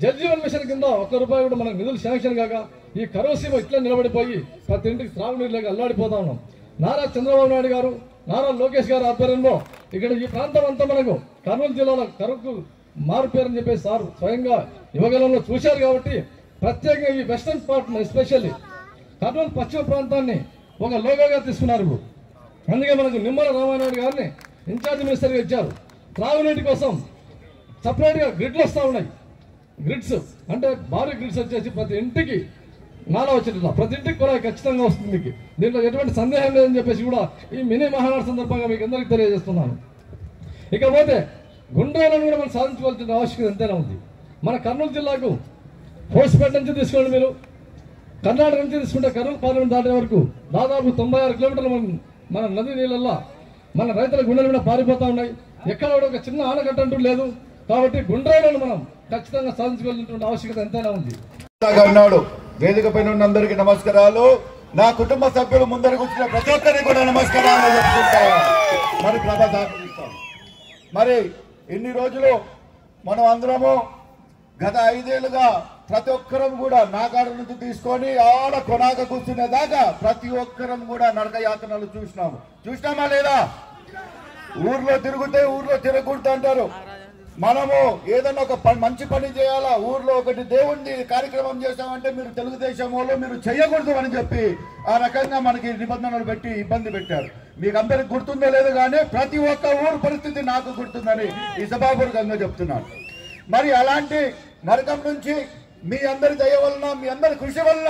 జల్ జీవన్ మిషన్ కింద ₹1 కూడా మనకు నిధులు శాంక్షన్ కాక ఈ కరువు సీమ ఇట్లా నిలబడిపోయి ప్రతి ఇంటికి త్రాగునీరు లేక అల్లాడిపోతా ఉన్నాం. నారా చంద్రబాబు నాయుడు గారు, నారా లోకేష్ గారు ఆధ్వర్యంలో ఇక్కడ ఈ ప్రాంతం అంతా మనకు కర్నూలు జిల్లాలో కరువుకు మారు పేరని చెప్పేసి సార్ స్వయంగా యువగలంలో చూశారు. కాబట్టి ప్రత్యేకంగా ఈ వెస్టర్న్ పార్ట్ ఎస్పెషల్లీ కర్నూలు పశ్చిమ ప్రాంతాన్ని ఒక లోగోగా తీసుకున్నారు. అందుకే మనకు నిమ్మల రామానాయుడు గారిని ఇన్ఛార్జ్ మినిస్టర్గా ఇచ్చారు. త్రాగునీటి కోసం సపరేట్గా గ్రిడ్లు వస్తూ ఉన్నాయి. గ్రిడ్స్ అంటే భారీ గ్రిడ్స్ వచ్చేసి ప్రతి ఇంటికి నాలా వచ్చేట ప్రతి ఇంటికి కూడా ఖచ్చితంగా వస్తుంది. మీకు దీంట్లో ఎటువంటి సందేహం లేదని చెప్పేసి కూడా ఈ మినీ మహానాడు సందర్భంగా మీకు అందరికీ తెలియజేస్తున్నాను. ఇకపోతే గుండ్రాలను కూడా మనం సాధించుకోవాల్సిన ఆవశ్యకత ఎంతైనా ఉంది. మన కర్నూలు జిల్లాకు హోస్పేట నుంచి తీసుకోండి, మీరు కర్ణాటక నుంచి తీసుకుంటే కర్నూలు పార్లమెంట్ దాటే వరకు దాదాపు 96 కిలోమీటర్లు మన నది నీళ్ళల్లో మన రైతుల గుండెలు కూడా పారిపోతా ఉన్నాయి. ఎక్కడ కూడా ఒక చిన్న ఆనకట్ట అంటూ లేదు. కాబట్టి గుండ్రాలను మనం ఖచ్చితంగా సాధించుకోవాల్సినటువంటి ఆవశ్యకత ఎంతైనా ఉంది. వేదిక పైన ఉన్న అందరికీ నమస్కారాలు. నా కుటుంబ సభ్యులు ముందరికి వచ్చిన ప్రతి ఒక్కరికి కూడా నమస్కారాలు చెప్పుకుంటా. మరి మరి ఇన్ని రోజులు మనం అందరము గత 5 ఏళ్ళుగా ప్రతి ఒక్కరం కూడా నాగాడ నుంచి తీసుకొని ఆడ కొనాక కూర్చునే దాకా ప్రతి ఒక్కరం కూడా నరక యాతనలు చూసినామా లేదా? ఊర్లో తిరిగితే ఊర్లో తిరగకూడదు అంటారు. మనము ఏదన్నా ఒక మంచి పని చేయాలా, ఊర్లో ఒకటి దేవుణ్ణి కార్యక్రమం చేసామంటే మీరు తెలుగుదేశం వాళ్ళు మీరు చేయకూడదు అని చెప్పి ఆ రకంగా మనకి నిబంధనలు పెట్టి ఇబ్బంది పెట్టారు. మీకు అందరికి గుర్తుందో లేదు కానీ ప్రతి ఒక్క ఊరు పరిస్థితి నాకు గుర్తుందని ఈ సభాపూర్వకంగా చెప్తున్నాను. మరి అలాంటి నరకం నుంచి మీ అందరి దయ వలన, మీ అందరి కృషి వలన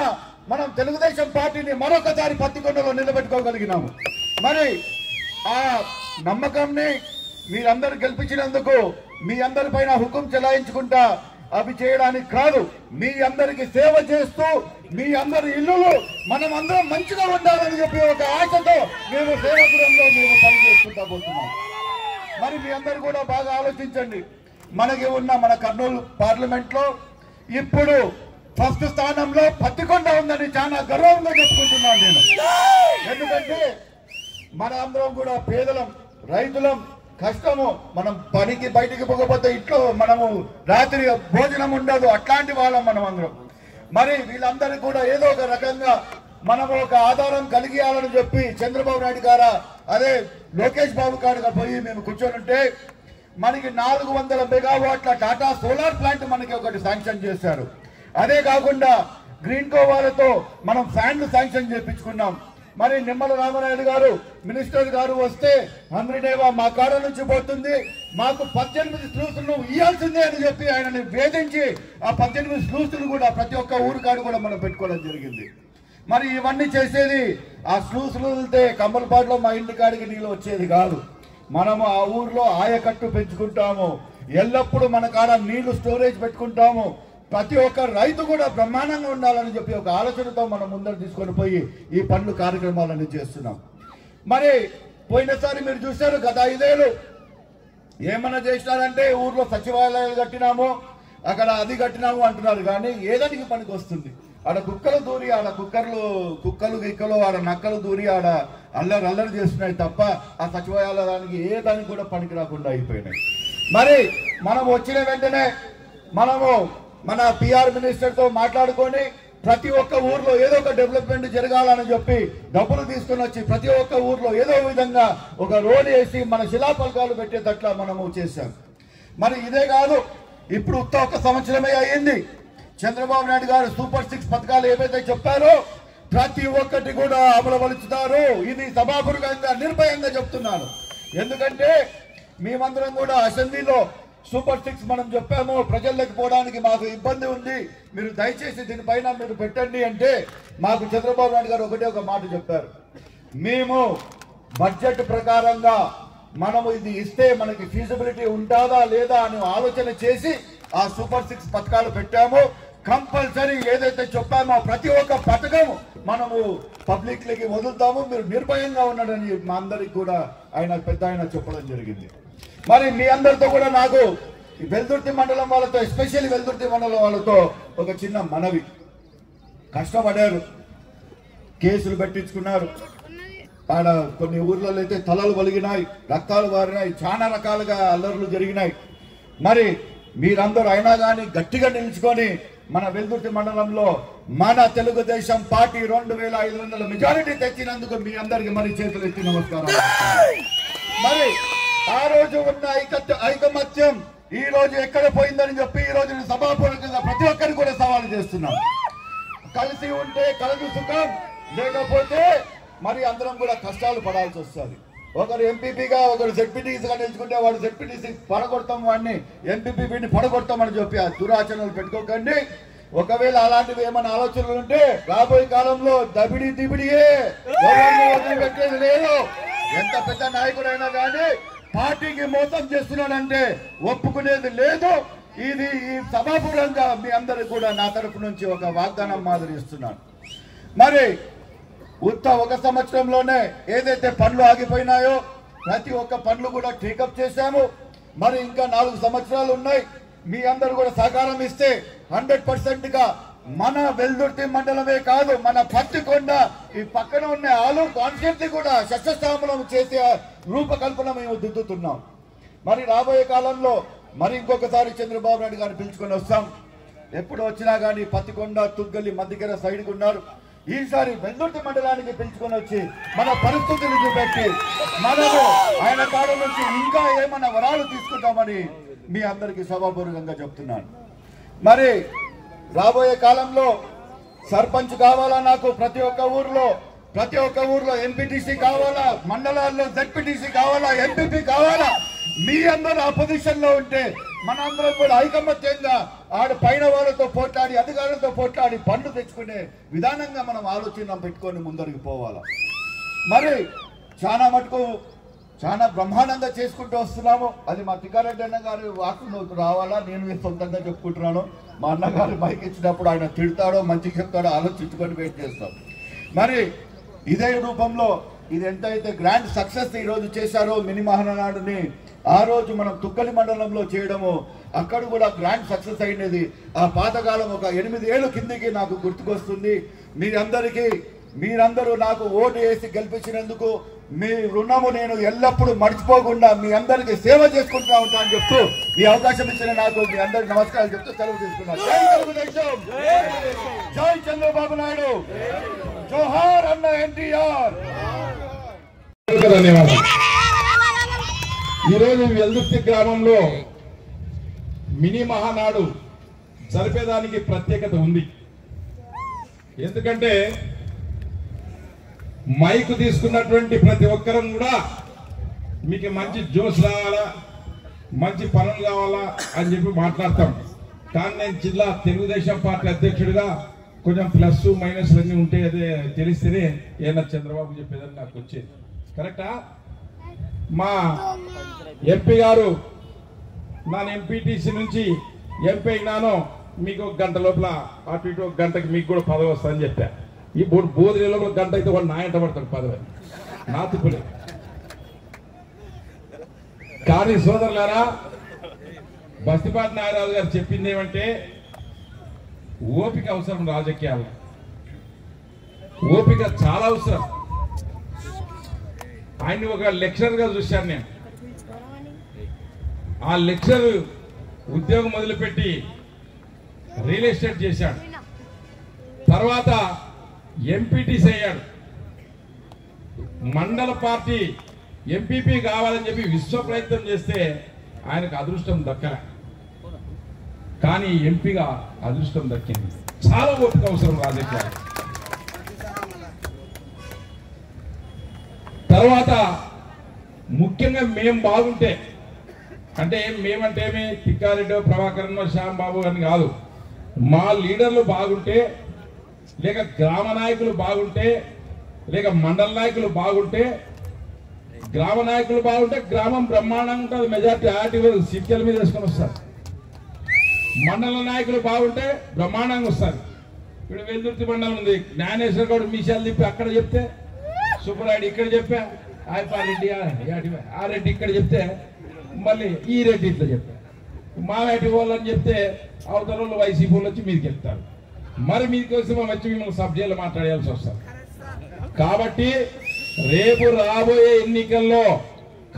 మనం తెలుగుదేశం పార్టీని మరొకసారి పత్తికొండలో నిలబెట్టుకోగలిగినాము. మరి ఆ నమ్మకంని మీరందరూ గెలిపించినందుకు మీ అందరిపైన హుకుం చెలాయించుకుంటా అవి చేయడానికి కాదు, మీ అందరికి సేవ చేస్తూ మీ అందరి ఇల్లులు మనం అందరం మంచిగా ఉండాలని చెప్పి ఒక ఆశతో మేము సేవకులంలో మేము పనిచేసుకుంటా పోతున్నాం. మరి మీ అందరు కూడా బాగా ఆలోచించండి. మనకి ఉన్న మన కర్నూలు పార్లమెంట్ లో ఇప్పుడు ఫస్ట్ స్థానంలో పత్తికొండ ఉందని చాలా గర్వంగా చెప్పుకుంటున్నాను నేను. ఎందుకంటే మన అందరం కూడా పేదలం, రైతులం, కష్టము. మనం పనికి బయటికి పోకపోతే ఇంట్లో మనము రాత్రి భోజనం ఉండదు, అట్లాంటి వాళ్ళం మనం అందరం. మరి వీళ్ళందరికీ కూడా ఏదో ఒక రకంగా మనము ఒక ఆధారం కలిగియాలని చెప్పి చంద్రబాబు నాయుడు గారు అదే లోకేష్ బాబు గారు పోయి మేము కూర్చొని ఉంటే మనకి 400 మెగావాట్ల టాటా సోలార్ ప్లాంట్ మనకి ఒకటి శాంక్షన్ చేశారు. అదే కాకుండా గ్రీన్ కో వాళ్ళతో మనం ఫ్యాన్లు శాంక్షన్ చేయించుకున్నాం. మరి నిమ్మల రామనాయుడు గారు మినిస్టర్ గారు వస్తే 100 మా కాడ నుంచి పోతుంది, మాకు 18 స్లూసులు ఇవ్వాల్సిందే అని చెప్పి ఆయనని వేధించి ఆ 18 స్లూసులు కూడా ప్రతి ఒక్క ఊరు కాడు కూడా మనం పెట్టుకోవడం జరిగింది. మరి ఇవన్నీ చేసేది ఆ స్లూసులు వెళ్తే కమ్మలపాడులో మా ఇంటి కాడికి నీళ్ళు వచ్చేది కాదు. మనము ఆ ఊర్లో ఆయకట్టు పెంచుకుంటాము, ఎల్లప్పుడూ మన కాడ నీళ్లు స్టోరేజ్ పెట్టుకుంటాము. ప్రతి ఒక్క రైతు కూడా బ్రహ్మాండంగా ఉండాలని చెప్పి ఒక ఆలోచనతో మనం ముందర తీసుకొని పోయి ఈ పనులు కార్యక్రమాలన్నీ చేస్తున్నాం. మరి పోయినసారి మీరు చూశారు, గత 5 ఏళ్ళు ఏమన్నా చేసినారంటే ఊర్లో సచివాలయాలు కట్టినాము, అక్కడ అది కట్టినాము అంటున్నారు. కానీ ఏదానికి పనికి వస్తుంది? ఆడ కుక్కలు దూరి ఆడ కుక్కలు గిక్కలు ఆడ నక్కలు దూరి ఆడ అల్లరి చేస్తున్నాయి తప్ప ఆ సచివాలయానికి ఏ దానికి కూడా పనికి రాకుండా అయిపోయినాయి. మరి మనం వచ్చిన వెంటనే మనము మన పిఆర్ మినిస్టర్ తో మాట్లాడుకొని ప్రతి ఒక్క ఊర్లో ఏదో ఒక డెవలప్మెంట్ జరగాలని చెప్పి డబ్బులు తీసుకుని వచ్చి ప్రతి ఒక్క ఊర్లో ఏదో విధంగా ఒక రోడ్ వేసి మన శిలాఫలకాలు పెట్టేటట్లా మనము చేశాం. మరి ఇదే కాదు, ఇప్పుడు ఒక సంవత్సరమే అయ్యింది. చంద్రబాబు నాయుడు గారు సూపర్ 6 పథకాలు ఏవైతే చెప్పారో ప్రతి ఒక్కటి కూడా అమలుపరుచుతారు. ఇది సభాపూర్వకంగా నిర్భయంగా చెప్తున్నాను. ఎందుకంటే మేమందరం కూడా అసెంబ్లీలో సూపర్ 6 మనం చెప్పాము, ప్రజల్లోకి పోవడానికి మాకు ఇబ్బంది ఉంది, మీరు దయచేసి దీనిపైన మీరు పెట్టండి అంటే మాకు చంద్రబాబు నాయుడు గారు ఒకటే ఒక మాట చెప్పారు, మేము బడ్జెట్ ప్రకారంగా మనము ఇది ఇస్తే మనకి ఫీజిబిలిటీ ఉంటుందా లేదా అని ఆలోచన చేసి ఆ సూపర్ 6 పథకాలు పెట్టాము. కంపల్సరీ ఏదైతే చెప్పామో ప్రతి ఒక్క పథకం మనము పబ్లిక్ లకి వదులుతాము, మీరు నిర్భయంగా ఉన్నాడని మా అందరికి కూడా ఆయన చెప్పడం జరిగింది. మరి మీ అందరితో కూడా నాకు వెల్దుర్తి మండలం వాళ్ళతో, ఎస్పెషల్లీ వెల్దుర్తి మండలం వాళ్ళతో ఒక చిన్న మనవి. కష్టపడారు, కేసులు పెట్టించుకున్నారు, ఆడ కొన్ని ఊర్లలో అయితే తలలు వలిగినాయి, రక్తాలు వారినాయి, చాలా రకాలుగా అల్లర్లు జరిగినాయి. మరి మీరందరూ అయినా కానీ గట్టిగా నిలుచుకొని మన వెల్దుర్తి మండలంలో మన తెలుగుదేశం పార్టీ 2500 మెజారిటీ తెచ్చినందుకు మీ అందరికి మరి చేతులు ఎత్తి నమస్కారం. మరి ఆ రోజు ఉన్న ఐకమత్యం ఈ రోజు ఎక్కడ పోయిందని చెప్పి ఈ రోజు సభాపూర్వకంగా ప్రతి ఒక్కరికి కూడా సవాలు చేస్తున్నాం. కలిసి ఉంటే కలదు సుఖం, లేకపోతే మరి అందరం కూడా కష్టాలు పడాల్సి వస్తుంది. ఒకరు ఎంపీపీగా ఒకరు జెడ్పీటీసీగా నిలుచుకుంటే వాడు జెడ్పీటీసీ పడగొడతాం, వాడిని ఎంపీపీని పడగొడతామని చెప్పి ఆ దురాచరణలు పెట్టుకోకండి. ఒకవేళ అలాంటివి ఏమైనా ఆలోచనలు ఉంటే రాబోయే కాలంలో దిబిడియే, ఎవరిని వదిలిపెట్టేది లేదు. ఎంత పెద్ద నాయకుడైనా కానీ పార్టీకి మోసం చేస్తున్నాడంటే ఒప్పుకునేది లేదు. ఇది ఈ సభాపూర్వంగా మీ అందరికి కూడా నా తరపు నుంచి ఒక వాగ్దానం మాదిరి ఇస్తున్నాను. మరి ఒక సంవత్సరంలోనే ఏదైతే పనులు ఆగిపోయినాయో ప్రతి ఒక్క పనులు కూడా టేకప్ చేశాము. మరి ఇంకా 4 సంవత్సరాలు ఉన్నాయి. మీ అందరూ కూడా సహకారం ఇస్తే 100%గా మన వెల్దుర్తి మండలమే కాదు, మన పత్తికొండ ఈ పక్కన ఉన్న ఆలూరు కాన్స్టిట్యూన్సీ కూడా శస్యస్థాపనం చేసే రూపకల్పన మేము దిద్దుతున్నాం. మరి రాబోయే కాలంలో మరి ఇంకొకసారి చంద్రబాబు నాయుడు గారిని పిలుచుకొని వస్తాం. ఎప్పుడు వచ్చినా కానీ పత్తికొండ, తుగ్గలి, మధ్యకెర సైడ్కి ఉన్నారు. ఈసారి వెల్దుర్తి మండలానికి పిలుచుకొని వచ్చి మన పరిస్థితులు చూపెట్టి మనము ఆయన కాడ నుంచి ఇంకా ఏమైనా వరాలు తీసుకుంటామని మీ అందరికీ సభాపూర్వకంగా చెప్తున్నాను. మరి రాబోయే కాలంలో సర్పంచ్ కావాలా నాకు, ప్రతి ఒక్క ఊర్లో ఎంపీటీసీ కావాలా, మండలాల్లో జెడ్పీటీసీ కావాలా, ఎంపీపీ కావాలా. మీ అందరూ ఆ పొజిషన్ లో ఉంటే మనందరం కూడా ఐకమత్యంగా ఆడ పైన వాళ్ళతో పోట్లాడి అధికారులతో పోట్లాడి పనులు తెచ్చుకునే విధానంగా మనం ఆలోచన పెట్టుకొని ముందరికి పోవాలా. మరి చాలా మటుకు చాలా బ్రహ్మాండంగా చేసుకుంటూ వస్తున్నాము. అది మా తిక్కారెడ్డి అన్న గారి వాకును రావాలా, నేను సొంతంగా చెప్పుకుంటున్నాను. మా అన్నగారు మైక్ ఇచ్చినప్పుడు ఆయన తిడతాడో మంచిగా చెప్తాడో ఆలోచించుకొని వెయిట్ చేస్తాం. మరి ఇదే రూపంలో ఇది ఎంతైతే గ్రాండ్ సక్సెస్ ఈరోజు చేశారో మినీ మహానాడుని, ఆ రోజు మనం తుక్కలి మండలంలో చేయడము అక్కడ కూడా గ్రాండ్ సక్సెస్ అయినది. ఆ పాతకాలం ఒక 8 ఏళ్ళ కిందికి నాకు గుర్తుకొస్తుంది. మీరందరూ నాకు ఓటు వేసి గెలిపించినందుకు మీ రుణము నేను ఎల్లప్పుడూ మర్చిపోకుండా మీ అందరికీ సేవ చేసుకుంటా ఉంటా అని చెప్తూ ఈ అవకాశం ఇచ్చిన నాకు మీ అందరికి నమస్కారాలు చెప్తూ సెలవు తీసుకున్నాను. జై తెలుగుదేశం, జై చంద్రబాబు నాయుడు, జోహార్ అన్న ఎన్టీఆర్. ధన్యవాదాలు. ఈరోజు వెల్దుర్తి గ్రామంలో మినీ మహానాడు జరిపేదానికి ప్రత్యేకత ఉంది. ఎందుకంటే మైకు తీసుకున్నటువంటి ప్రతి ఒక్కరం కూడా మీకు మంచి జోష్ రావాలా, మంచి పనులు కావాలా అని చెప్పి మాట్లాడతాం. కానీ నేను జిల్లా తెలుగుదేశం పార్టీ అధ్యక్షుడిగా కొంచెం ప్లస్ మైనస్ అన్నీ ఉంటే అదే తెలిస్తేనే ఏమన్నా చంద్రబాబు చెప్పేదని నాకు వచ్చేది. కరెక్టా? మా ఎంపీ గారు ನಾನು ఎంపీటీసీ నుంచి ఎంపీ అయినాను, మీకు 1 గంట లోపల అటు ఇటు 1 గంటకి మీకు కూడా పదవి వస్తుందని చెప్పా. ఈ బోధిలో 1 గంట అయితే వాడు నా ఎంట పడతాడు పదవి, నా తిప్పులే. కానీ సోదరులారా, బస్తిపాటి నాగరాజు గారు చెప్పింది ఏమంటే ఓపిక అవసరం. రాజకీయాలు ఓపిక చాలా అవసరం. ఆయన్ని ఒక లెక్చరర్గా చూశాను నేను. ఆ లెక్చర్ ఉద్యోగం మొదలుపెట్టి రియల్ ఎస్టేట్ చేశాడు, తర్వాత ఎంపీటీసీ అయ్యాడు, మండల పార్టీ ఎంపీపీ కావాలని చెప్పి విశ్వ ప్రయత్నం చేస్తే ఆయనకు అదృష్టం దక్కలే, కానీ ఎంపీగా అదృష్టం దక్కింది. చాలా ఓపిక అవసరం రాజకీయాలు. తర్వాత ముఖ్యంగా మేం బాగుంటే, అంటే మేమంటే తిక్కారెడ్డి, ప్రభాకరన్, శ్యాంబాబు అని కాదు, మా లీడర్లు బాగుంటే, లేక గ్రామ నాయకులు బాగుంటే, లేక మండల నాయకులు బాగుంటే, గ్రామ నాయకులు బాగుంటే గ్రామం బ్రహ్మాండంగా ఉంటుంది. మెజార్టీ ఆర్టీ సిట్కెల మీద వేసుకొని వస్తారు. మండల నాయకులు బాగుంటే బ్రహ్మాండంగా వస్తారు. ఇప్పుడు వెల్దుర్తి మండలం ఉంది, జ్ఞానేశ్వర గౌడ్ మీసాలు తిప్పి అక్కడ చెప్తే, సుబ్బరాయుడు ఇక్కడ చెప్పా, ఆయపారెడ్డి ఆ రెడ్డి ఇక్కడ చెప్తే, మళ్ళీ ఈ రెడ్డి ఇట్లా చెప్పా, మావేటి వాళ్ళు అని చెప్తే అవతల వాళ్ళు వైసీపీ వాళ్ళు వచ్చి మీదకి వెళ్తారు. మరి మీదకి వస్తే మనం వచ్చి మిమ్మల్ని సబ్జెక్టులు మాట్లాడాల్సి వస్తారు. కాబట్టి రేపు రాబోయే ఎన్నికల్లో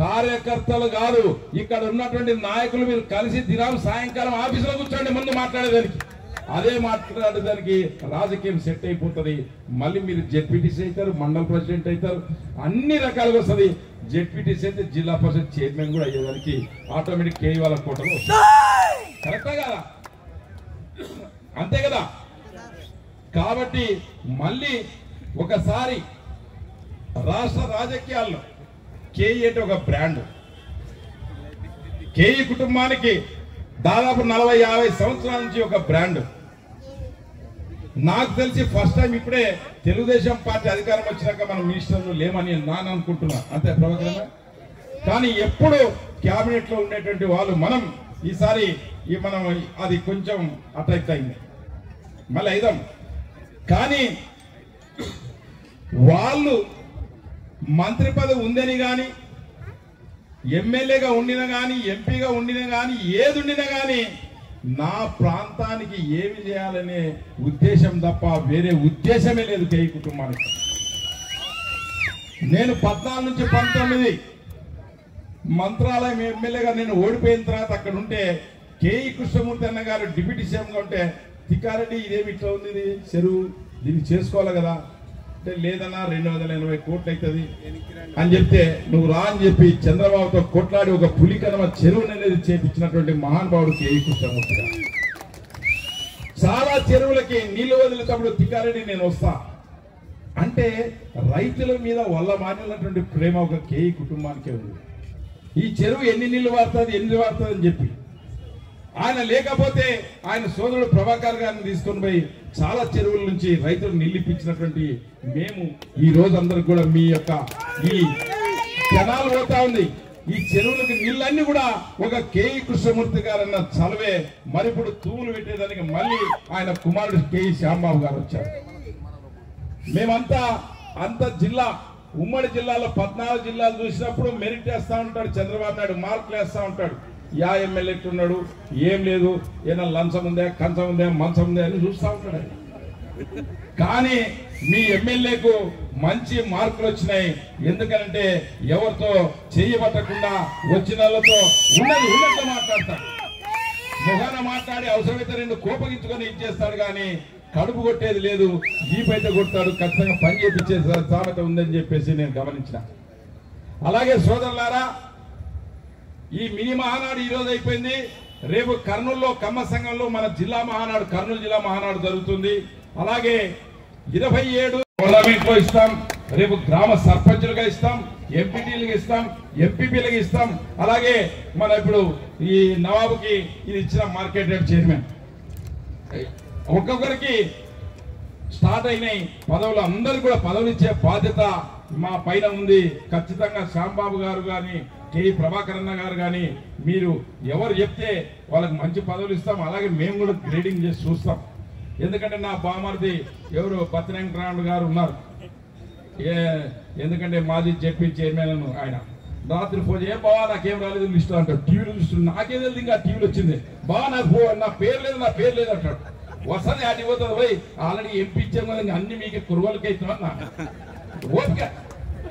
కార్యకర్తలు కాదు, ఇక్కడ ఉన్నటువంటి నాయకులు మీరు కలిసి దినం సాయంకాలం ఆఫీసులో కూర్చోండి ముందు మాట్లాడేదానికి. అదే మాట్లాడేదానికి రాజకీయం సెట్ అయిపోతుంది. మళ్ళీ మీరు జెడ్పీటీసీ అవుతారు, మండల ప్రెసిడెంట్ అవుతారు, అన్ని రకాలుగా వస్తుంది. జెడ్పీటీసీ అయితే జిల్లా పరిషత్ చైర్మన్ కూడా అయ్యేదానికి ఆటోమేటిక్ కేవీ వాళ్ళ కోటలో కరెక్టా కదా? అంతే కదా? కాబట్టి మళ్ళీ ఒకసారి రాష్ట్ర రాజకీయాల్లో కేఈ అంటే ఒక బ్రాండ్. కేఈ కుటుంబానికి దాదాపు 40-50 సంవత్సరాల నుంచి ఒక బ్రాండ్. నాకు తెలిసి ఫస్ట్ టైం ఇప్పుడే తెలుగుదేశం పార్టీ అధికారం వచ్చినాక మనం మినిస్టర్లు లేమని నేను అనుకుంటున్నా, అంతే ప్రభాకరమే. కానీ ఎప్పుడు క్యాబినెట్ లో ఉండేటువంటి వాళ్ళు మనం ఈసారి మనం అది కొంచెం అట్రాక్ట్ అయింది, మళ్ళీ అయిదాం. కానీ వాళ్ళు మంత్రి పదవి ఉందని కానీ, ఎమ్మెల్యేగా ఉండినా కానీ, ఎంపీగా ఉండినా కానీ, ఏది ఉండినా కానీ నా ప్రాంతానికి ఏమి చేయాలనే ఉద్దేశం తప్ప వేరే ఉద్దేశమే లేదు కేఈ కుటుంబానికి. నేను 14 నుంచి 19 మంత్రాలయం ఎమ్మెల్యేగా నేను ఓడిపోయిన తర్వాత అక్కడ ఉంటే కేఈ కృష్ణమూర్తి అన్న గారు డిప్యూటీ సీఎంగా ఉంటే, తిక్కారెడ్డి ఇదేమి ఇట్లా ఉంది, ఇది చెరువు దీన్ని చేసుకోవాలి కదా అంటే, లేదన్నా 280 కోట్లు అవుతుంది అని చెప్తే, నువ్వు రా అని చెప్పి చంద్రబాబుతో కొట్లాడి ఒక పులికనమ చెరువు అనేది చేపించినటువంటి మహానుభావుడు కేఈ కృష్ణమూర్తి గారు. చాలా చెరువులకి నీళ్లు వదిలేటప్పుడు తిక్కారెడ్డి నేను వస్తా అంటే, రైతుల మీద వల్ల మారినటువంటి ప్రేమ ఒక కేఈ కుటుంబానికే ఉంది. ఈ చెరువు ఎన్ని నీళ్లు వాడుతుంది అని చెప్పి ఆయన లేకపోతే ఆయన సోదరుడు ప్రభాకర్ గారిని తీసుకొని పోయి చాలా చెరువుల నుంచి రైతులు నిలిపించినటువంటి మేము ఈ రోజు అందరికి కూడా మీ యొక్క ఈ కెనాల్ పోతా ఉంది, ఈ చెరువులకి నీళ్ళన్నీ కూడా ఒక కేఈ కృష్ణమూర్తి గారు అన్న చలవే మరి ఇప్పుడు తూములు పెట్టేదానికి మళ్ళీ ఆయన కుమారుడు కేఈ శ్యాంబాబు గారు వచ్చారు. మేమంతా అంత జిల్లా ఉమ్మడి జిల్లాలో 14 జిల్లాలు చూసినప్పుడు మెరిట్ వేస్తా ఉంటాడు చంద్రబాబు నాయుడు, మార్కులు వేస్తా ఉంటాడు. యా ఎమ్మెల్యే ఎట్టున్నాడు, ఏం లేదు, ఏదైనా లంచం ఉందే, కంచం ఉందే, మంచం ఉందే అని చూస్తూ ఉంటాడు. కానీ మీ ఎమ్మెల్యేకు మంచి మార్కులు వచ్చినాయి. ఎందుకంటే ఎవరితో చేయబట్టకుండా వచ్చిన వాళ్ళతో ఉన్నట్లు మాట్లాడతాడు. మొహాన మాట్లాడి అవసరమైతే 2 కోపగించుకొని ఇచ్చేస్తాడు, కానీ కడుపు కొట్టేది లేదు. ఈపైతే కొడతాడు, ఖచ్చితంగా పని చేపించే సామెత ఉందని చెప్పేసి నేను గమనించిన. అలాగే సోదరులారా, ఈ మినీ మహానాడు ఈ రోజు అయిపోయింది. రేపు కర్నూలులో కమ్మ సంఘంలో మన జిల్లా మహానాడు, కర్నూలు జిల్లా మహానాడు జరుగుతుంది. అలాగే 27 పార్లమెంట్ లో ఇస్తాం, రేపు గ్రామ సర్పంచులుగా ఇస్తాం, ఎంపీటీలుగా ఇస్తాం, ఎంపీపీలుగా ఇస్తాం. అలాగే మన ఇప్పుడు ఈ నవాబుకి ఇది ఇచ్చిన మార్కెట్ రేట్ చైర్మన్, ఒక్కొక్కరికి స్టార్ట్ అయినాయి పదవులు. అందరికి కూడా పదవులు ఇచ్చే బాధ్యత మా పైన ఉంది. ఖచ్చితంగా శ్యాంబాబు గారు కానీ, కేఈ ప్రభాకర్ అన్న గారు కానీ, మీరు ఎవరు చెప్తే వాళ్ళకి మంచి పదవులు ఇస్తాం. అలాగే మేము కూడా గ్రేడింగ్ చేసి చూస్తాం. ఎందుకంటే నా బామర్ది ఎవరు పత్తిరంగరాముడు గారు ఉన్నారు, ఎందుకంటే మాజీ జెడ్పీ చైర్మన్. ఆయన రాత్రి ఫోన్ చేయ, బావా నాకేం రాలేదు లిస్టు అంటాడు. టీవీలో చూస్తుంది, నాకేం తెలియదు ఇంకా టీవీలో వచ్చింది. బావా నా పేరు లేదు అంటాడు. వస్తుంది ఆటి పోతుంది, పోయి ఆల్రెడీ ఎంపీ ఇచ్చాం కదా, అన్ని మీకు కురువలకి అవుతున్నా. ఓపిక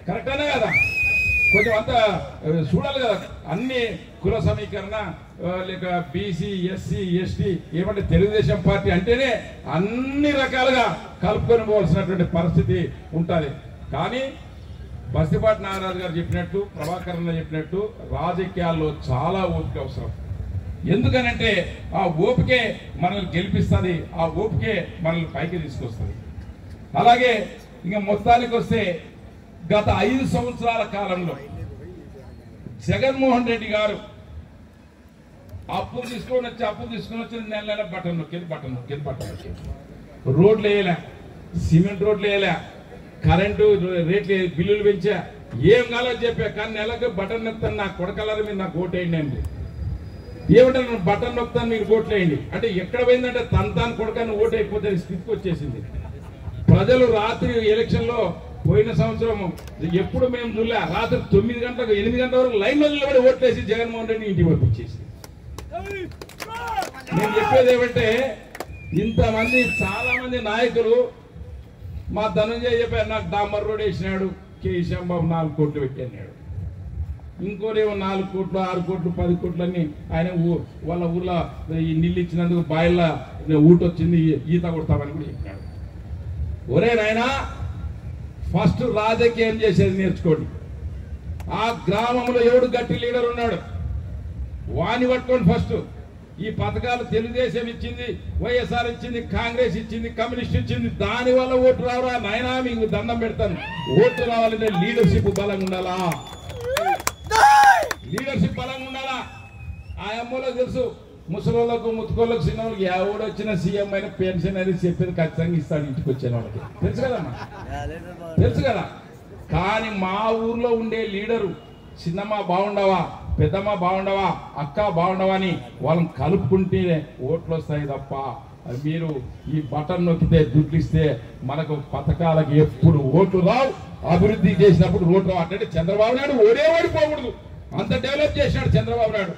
కరెక్టేనే కదా, కొంచెం అంతా చూడాలి కదా. అన్ని కుల సమీకరణ లేక బీసీ, ఎస్సీ, ఎస్టీ, ఏమంటే తెలుగుదేశం పార్టీ అంటేనే అన్ని రకాలుగా కలుపుకొని పోవాల్సినటువంటి పరిస్థితి ఉంటుంది. కానీ బస్తిపాటి నాగరాజు గారు చెప్పినట్టు, ప్రభాకర్ అన్న చెప్పినట్టు, రాజకీయాల్లో చాలా ఓపిక అవసరం. ఎందుకనంటే ఆ ఓపికే మనల్ని గెలిపిస్తుంది, ఆ ఓపికే మనల్ని పైకి తీసుకొస్తుంది. అలాగే ఇంకా మొత్తానికి వస్తే గత 5 సంవత్సరాల కాలంలో జగన్మోహన్ రెడ్డి గారు అప్పులు తీసుకొని వచ్చి నెల బటన్ నొక్కేది. రోడ్లు వేయలే, సిమెంట్ రోడ్లు వేయలే, కరెంటు రేట్లు బిల్లులు పెంచా, ఏం కాలో చెప్పా. కానీ నెలకు బటన్ నొక్కుతాను, నా కొడకలర్ మీద నాకు ఓటేయండి అండి. ఏమంటే నేను బటన్ నొక్కుతాను, మీరు ఓట్లేయండి అంటే ఎక్కడ పోయిందంటే తను కొడకని ఓటు అయిపోతే స్థితికి వచ్చేసింది. ప్రజలు రాత్రి ఎలక్షన్ లో పోయిన సంవత్సరం ఎప్పుడు మేము చూడలే, రాత్రి 9 గంటలకు 8 గంటల వరకు లైన్లో నిలబడి ఓట్లేసి జగన్మోహన్ రెడ్డిని ఇంటికి పంపించేసి. నేను చెప్పేది ఏమంటే, ఇంతమంది చాలా మంది నాయకులు, మా ధనంజయ చెప్పారు నాకు డాంబర్ రోడ్ వేసినాడు, కేఈ శ్యాంబాబు 4 కోట్లు పెట్టాడు, ఇంకోరేమో 4 కోట్లు 6 కోట్లు 10 కోట్లు అని ఆయన వాళ్ళ ఊర్లో ఈ నీళ్ళు ఇచ్చినందుకు బాయిల్లో ఊటొచ్చింది, ఈత కొడతామని కూడా చెప్పాడు. ఒరే నాయనా, ఫస్ట్ రాజకీయం చేసేది నేర్చుకోండి. ఆ గ్రామంలో ఎవడు గట్టి లీడర్ ఉన్నాడు వాణ్ణి పట్టుకోండి. ఫస్ట్ ఈ పథకాలు తెలుగుదేశం ఇచ్చింది, వైఎస్ఆర్ ఇచ్చింది, కాంగ్రెస్ ఇచ్చింది, కమ్యూనిస్ట్ ఇచ్చింది, దాని వల్ల ఓటు రావరా నాయనా, మీకు దండం పెడతాను. ఓటు రావాలంటే లీడర్షిప్ బలంగా ఉండాలా, లీడర్షిప్ బలంగా ఉండాలా. ఆ అమ్మలో తెలుసు, ముసలోళ్ళకు ముత్తుకోళ్ళకు చిన్నోళ్ళకి ఎవడు వచ్చిన సీఎం అయినా పెన్షన్ అనేది చెప్పేది ఖచ్చితంగా ఇస్తాడు ఇంటికి వచ్చిన వాళ్ళకి, తెలుసు కదమ్మా, తెలుసు కదా. కానీ మా ఊర్లో ఉండే లీడరు చిన్నమ్మ బాగుండవా, పెద్దమ్మ బాగుండవా, అక్క బాగుండవా అని వాళ్ళని కలుపుకుంటే ఓట్లు వస్తాయి తప్ప మీరు ఈ బటన్ నొక్కితే దుడ్లు ఇస్తే మనకు పథకాలకు ఎప్పుడు ఓట్లు రావు. అభివృద్ధి చేసినప్పుడు ఓట్లు రావు. అంటే చంద్రబాబు నాయుడు ఓడిపోకూడదు, అంత డెవలప్ చేసినాడు చంద్రబాబు నాయుడు.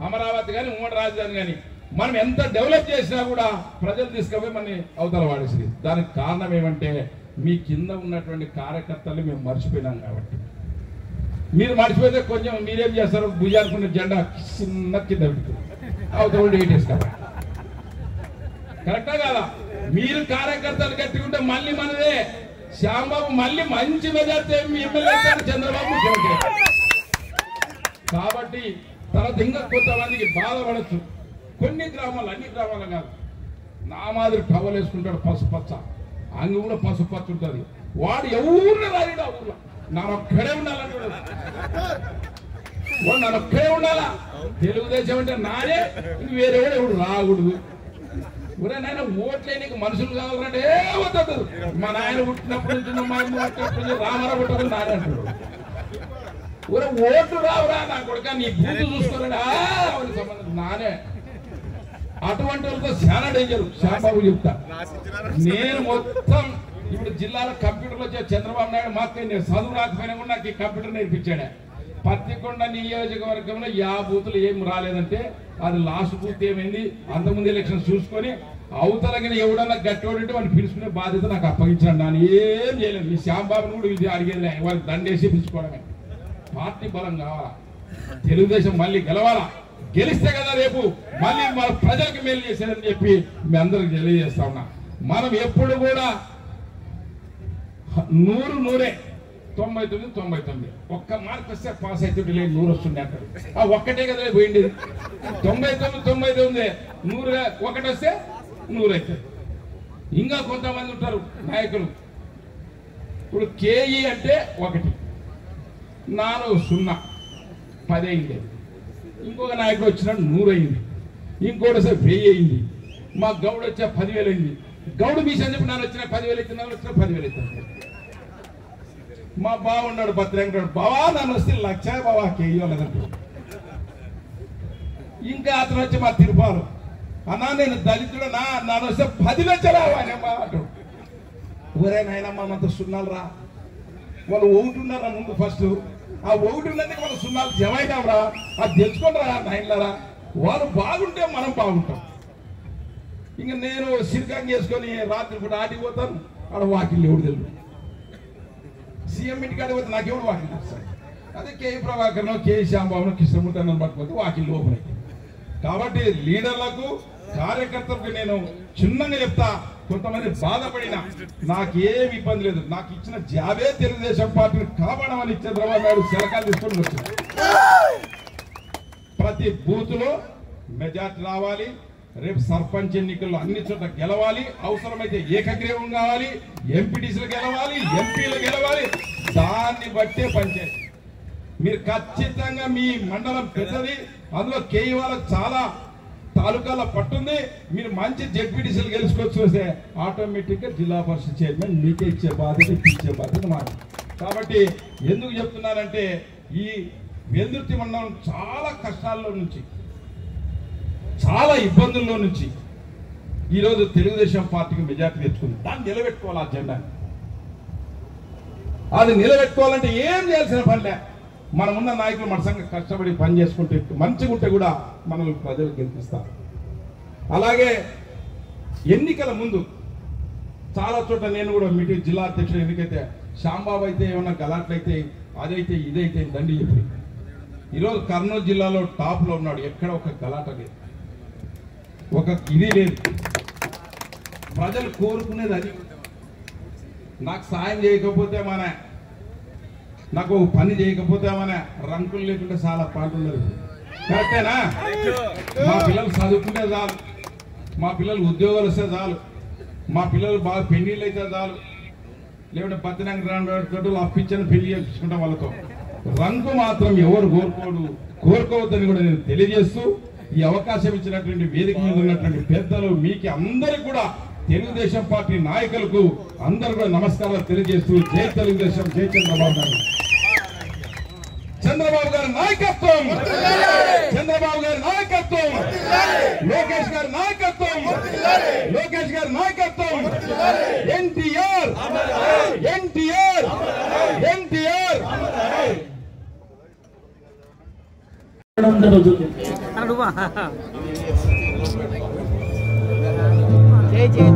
అమరావతి కానీ ఉమ్మడి రాజధాని కానీ మనం ఎంత డెవలప్ చేసినా కూడా ప్రజలు తీసుకుపోయి మన అవతల వాడేసింది. దానికి కారణం ఏమంటే మీ కింద ఉన్నటువంటి కార్యకర్తలు మేము మర్చిపోయినాం కాబట్టి. మీరు మర్చిపోతే కొంచెం మీరేం చేస్తారు, భుజానుకున్న జెండా చిన్న కింద పెడుతుంది, అవతల వేటేసుకోవాలి. కరెక్టా కాదా? మీరు కార్యకర్తలు గట్టిగా ఉంటే మళ్ళీ మనదే శ్యాంబాబు మళ్ళీ మంచి మెజార్టీ ఎమ్మెల్యే చంద్రబాబు ముఖ్యమంత్రి. కాబట్టి తర్వాత ఇంకా కొంతమందికి బాధపడచ్చు. కొన్ని గ్రామాలు, అన్ని గ్రామాలు కాదు, నా మాదిరి టవల్ వేసుకుంటాడు పసుపచ్చ, అంగి కూడా పసుపచ్చ ఉంటుంది. వాడు ఎవరిని రాయడు ఆ ఊర్లో, నా ఒక్కడే ఉండాలంటాడు. నన్ను ఒక్కడే ఉండాలా. తెలుగుదేశం అంటే నానే, వేరేవాడు ఎవడు రాకూడదు. ఊరే నాయన ఓట్లే నీకు మనుషులు కావాలంటే వద్దు. మా నాయన పుట్టినప్పుడు నుంచి మా అమ్మ పుట్టినప్పుడు రామారావు పుట్టినప్పుడు నానే అంటాడు. ఊరే ఓట్లు రావురా నా కొడుక, నీ బూతు చూసుకోరా సంబంధం నానే. అటువంటి వాళ్ళతో చాలా డేంజర్. శ్యాంబాబు చెప్తా, నేను మొత్తం ఇప్పుడు జిల్లాలో కంప్యూటర్లో చంద్రబాబు నాయుడు మాకు నేను చదువు రాకపోయినా కూడా నాకు ఈ కంప్యూటర్ నేర్పించాడు. పత్తికొండ నియోజకవర్గంలో 50 బూతులు ఏం రాలేదంటే అది లాస్ట్ బూత్ ఏమైంది, అంతకుముందు ఎలక్షన్ చూసుకొని అవతలగిన ఎవడన్నా గట్టోడంటే వాడిని పిలుచుకునే బాధ్యత నాకు అప్పగించాడు. నేను ఏం చేయలేదు. ఈ శ్యాంబాబుని కూడా ఇది అడిగేది, వాళ్ళకి దండేసి పిలుచుకోవడమే. పార్టీ బలం కావాలా, తెలుగుదేశం మళ్ళీ గెలవాలా. గెలిస్తే కదా రేపు మళ్ళీ మన ప్రజలకు మేలు చేసేదని చెప్పి మీ అందరికి తెలియజేస్తా ఉన్నా. మనం ఎప్పుడు కూడా 100 99 ఒక్క మార్క్ వస్తే పాస్ అవుతుంటే లేదు 100 వస్తుండే అంటారు. ఆ ఒక్కటే కదా పోయింది. 99 100 ఒకటి వస్తే 100 అవుతుంది. ఇంకా కొంతమంది ఉంటారు నాయకులు. ఇప్పుడు కేఈ అంటే 1, 4 0 10 అయింది. ఇంకొక నాయకుడు వచ్చినాడు 100 అయింది. ఇంకోటి వస్తే 1000 అయింది. మా గౌడు వచ్చే 10,000 అయింది. గౌడు మీసి అని చెప్పి నాన్న వచ్చిన 10,000 ఇస్తున్నా, వచ్చిన 10,000 ఇస్తాను. మా బావ ఉన్నాడు భద్రంగా, బావా నన్ను వస్తే 1,00,000 బావా కేయలేదంటూ. ఇంకా అతను వచ్చి మా తిరుపాలు, అన్నా నేను దళితుడు నన్ను వస్తే 10 లక్షలు అంటాడు. ఊరే నాయనమ్మ అంత సున్నాలు రా, వాళ్ళు ఒకటి ముందు ఫస్ట్. ఆ ఒకటి ఉన్నందుకు మన సున్నాలు జమైనాంరా, అది తెచ్చుకుంటారా నాయనరా. వాళ్ళు బాగుంటే మనం బాగుంటాం. ఇంకా నేను సిరికాం చేసుకొని రాత్రి పూట ఆటికి పోతాను, ఆడ వాకిళ్ళు ఎవడు తెలుసు. సీఎం ఇంటికి ఆడిపోతే నాకెవడు వాకిళ్ళు వస్తాయి. అదే కేఈ ప్రభాకర్నో కేఈ శ్యాంబాబునో కృష్ణమూర్తిని పట్టుకోతే వాకిళ్ళు ఓపెన్ అవుతాయి. కాబట్టి లీడర్లకు కార్యకర్తలకు నేను చిన్నగా చెప్తా, కొంతమంది బాధపడినా నాకేమి ఇబ్బంది లేదు. నాకు ఇచ్చిన జాబే తెలుగుదేశం పార్టీని కాపాడమని చంద్రబాబు నాయుడు సెలకాలు తీసుకొని వచ్చారు. ప్రతి బూత్ లో మెజార్టీ రావాలి. రేపు సర్పంచ్ ఎన్నికల్లో అన్ని చోట్ల గెలవాలి. అవసరమైతే ఏకగ్రీవం కావాలి, ఎంపీటీసీలు గెలవాలి, ఎంపీలు గెలవాలి. దాన్ని బట్టే పనిచేయాలి. మీరు ఖచ్చితంగా మీ మండలం పెద్దది, అందులో కేఈ వాళ్ళకి చాలా తాలూకాల పట్టుంది. మీరు మంచి జెడ్పీటీసీలు గెలుచుకోవచ్చు వస్తే ఆటోమేటిక్ గా జిల్లా పరిషత్ చైర్మన్ మీకే ఇచ్చే బాధ్యత, ఇచ్చే బాధ్యత మాట. కాబట్టి ఎందుకు చెప్తున్నానంటే ఈ వెల్దుర్తి మండలం చాలా కష్టాల్లో నుంచి, చాలా ఇబ్బందుల్లో నుంచి ఈరోజు తెలుగుదేశం పార్టీకి మెజార్టీ తెచ్చుకుంది. దాన్ని నిలబెట్టుకోవాలి. ఆ జెండా అది నిలబెట్టుకోవాలంటే ఏం చేయాల్సిన పనిలే. మనమున్న నాయకులు మన సంఘం కష్టపడి పని చేసుకుంటే మంచిగా ఉంటే కూడా మనల్ని ప్రజలు గెలిపిస్తారు. అలాగే ఎన్నికల ముందు చాలా చోట్ల నేను కూడా మీటింగ్ జిల్లా అధ్యక్షుడు ఎన్నికైతే శ్యాంబాబు అయితే ఏమన్నా గలాట్లయితే అదైతే ఇదైతే దండి చెప్పి ఈరోజు కర్నూలు జిల్లాలో టాప్ లో ఉన్నాడు. ఎక్కడ ఒక గలాట లేదు, ఒక ఇది లేదు. ప్రజలు కోరుకునేది అది. నాకు సాయం చేయకపోతే మన, నాకు పని చేయకపోతే మన రంకులు లేకుంటే చాలా పాల్గొన్నారు. కరెక్టేనా? మా పిల్లలు చదువుకుంటే చాలు, మా పిల్లలు ఉద్యోగాలు వస్తే చాలు, మా పిల్లలు బాగా పెళ్లిళ్ళు అయితే చాలు, లేకుంటే పత్తినంగా రాను అప్పించని పెళ్లి చేయించుకుంటాం వాళ్ళతో. రంగు మాత్రం ఎవరు కోరుకోవద్దని కూడా నేను తెలియజేస్తూ, ఈ అవకాశం ఇచ్చినటువంటి వేదిక మీద ఉన్నటువంటి పెద్దలు మీకు అందరికి కూడా, తెలుగుదేశం పార్టీ నాయకులకు అందరూ కూడా నమస్కారాలు తెలియజేస్తూ, జై తెలుగుదేశం, జై చంద్రబాబు నాయుడు. చంద్రబాబు గారి నాయకత్వం, చంద్రబాబు గారి నాయకత్వం, లోకేష్ గారి నాయకత్వం, లోకేష్ గారి నాయకత్వం, ఎన్టీఆర్ ఎన్టీఆర్ ఎన్టీఆర్. జై జై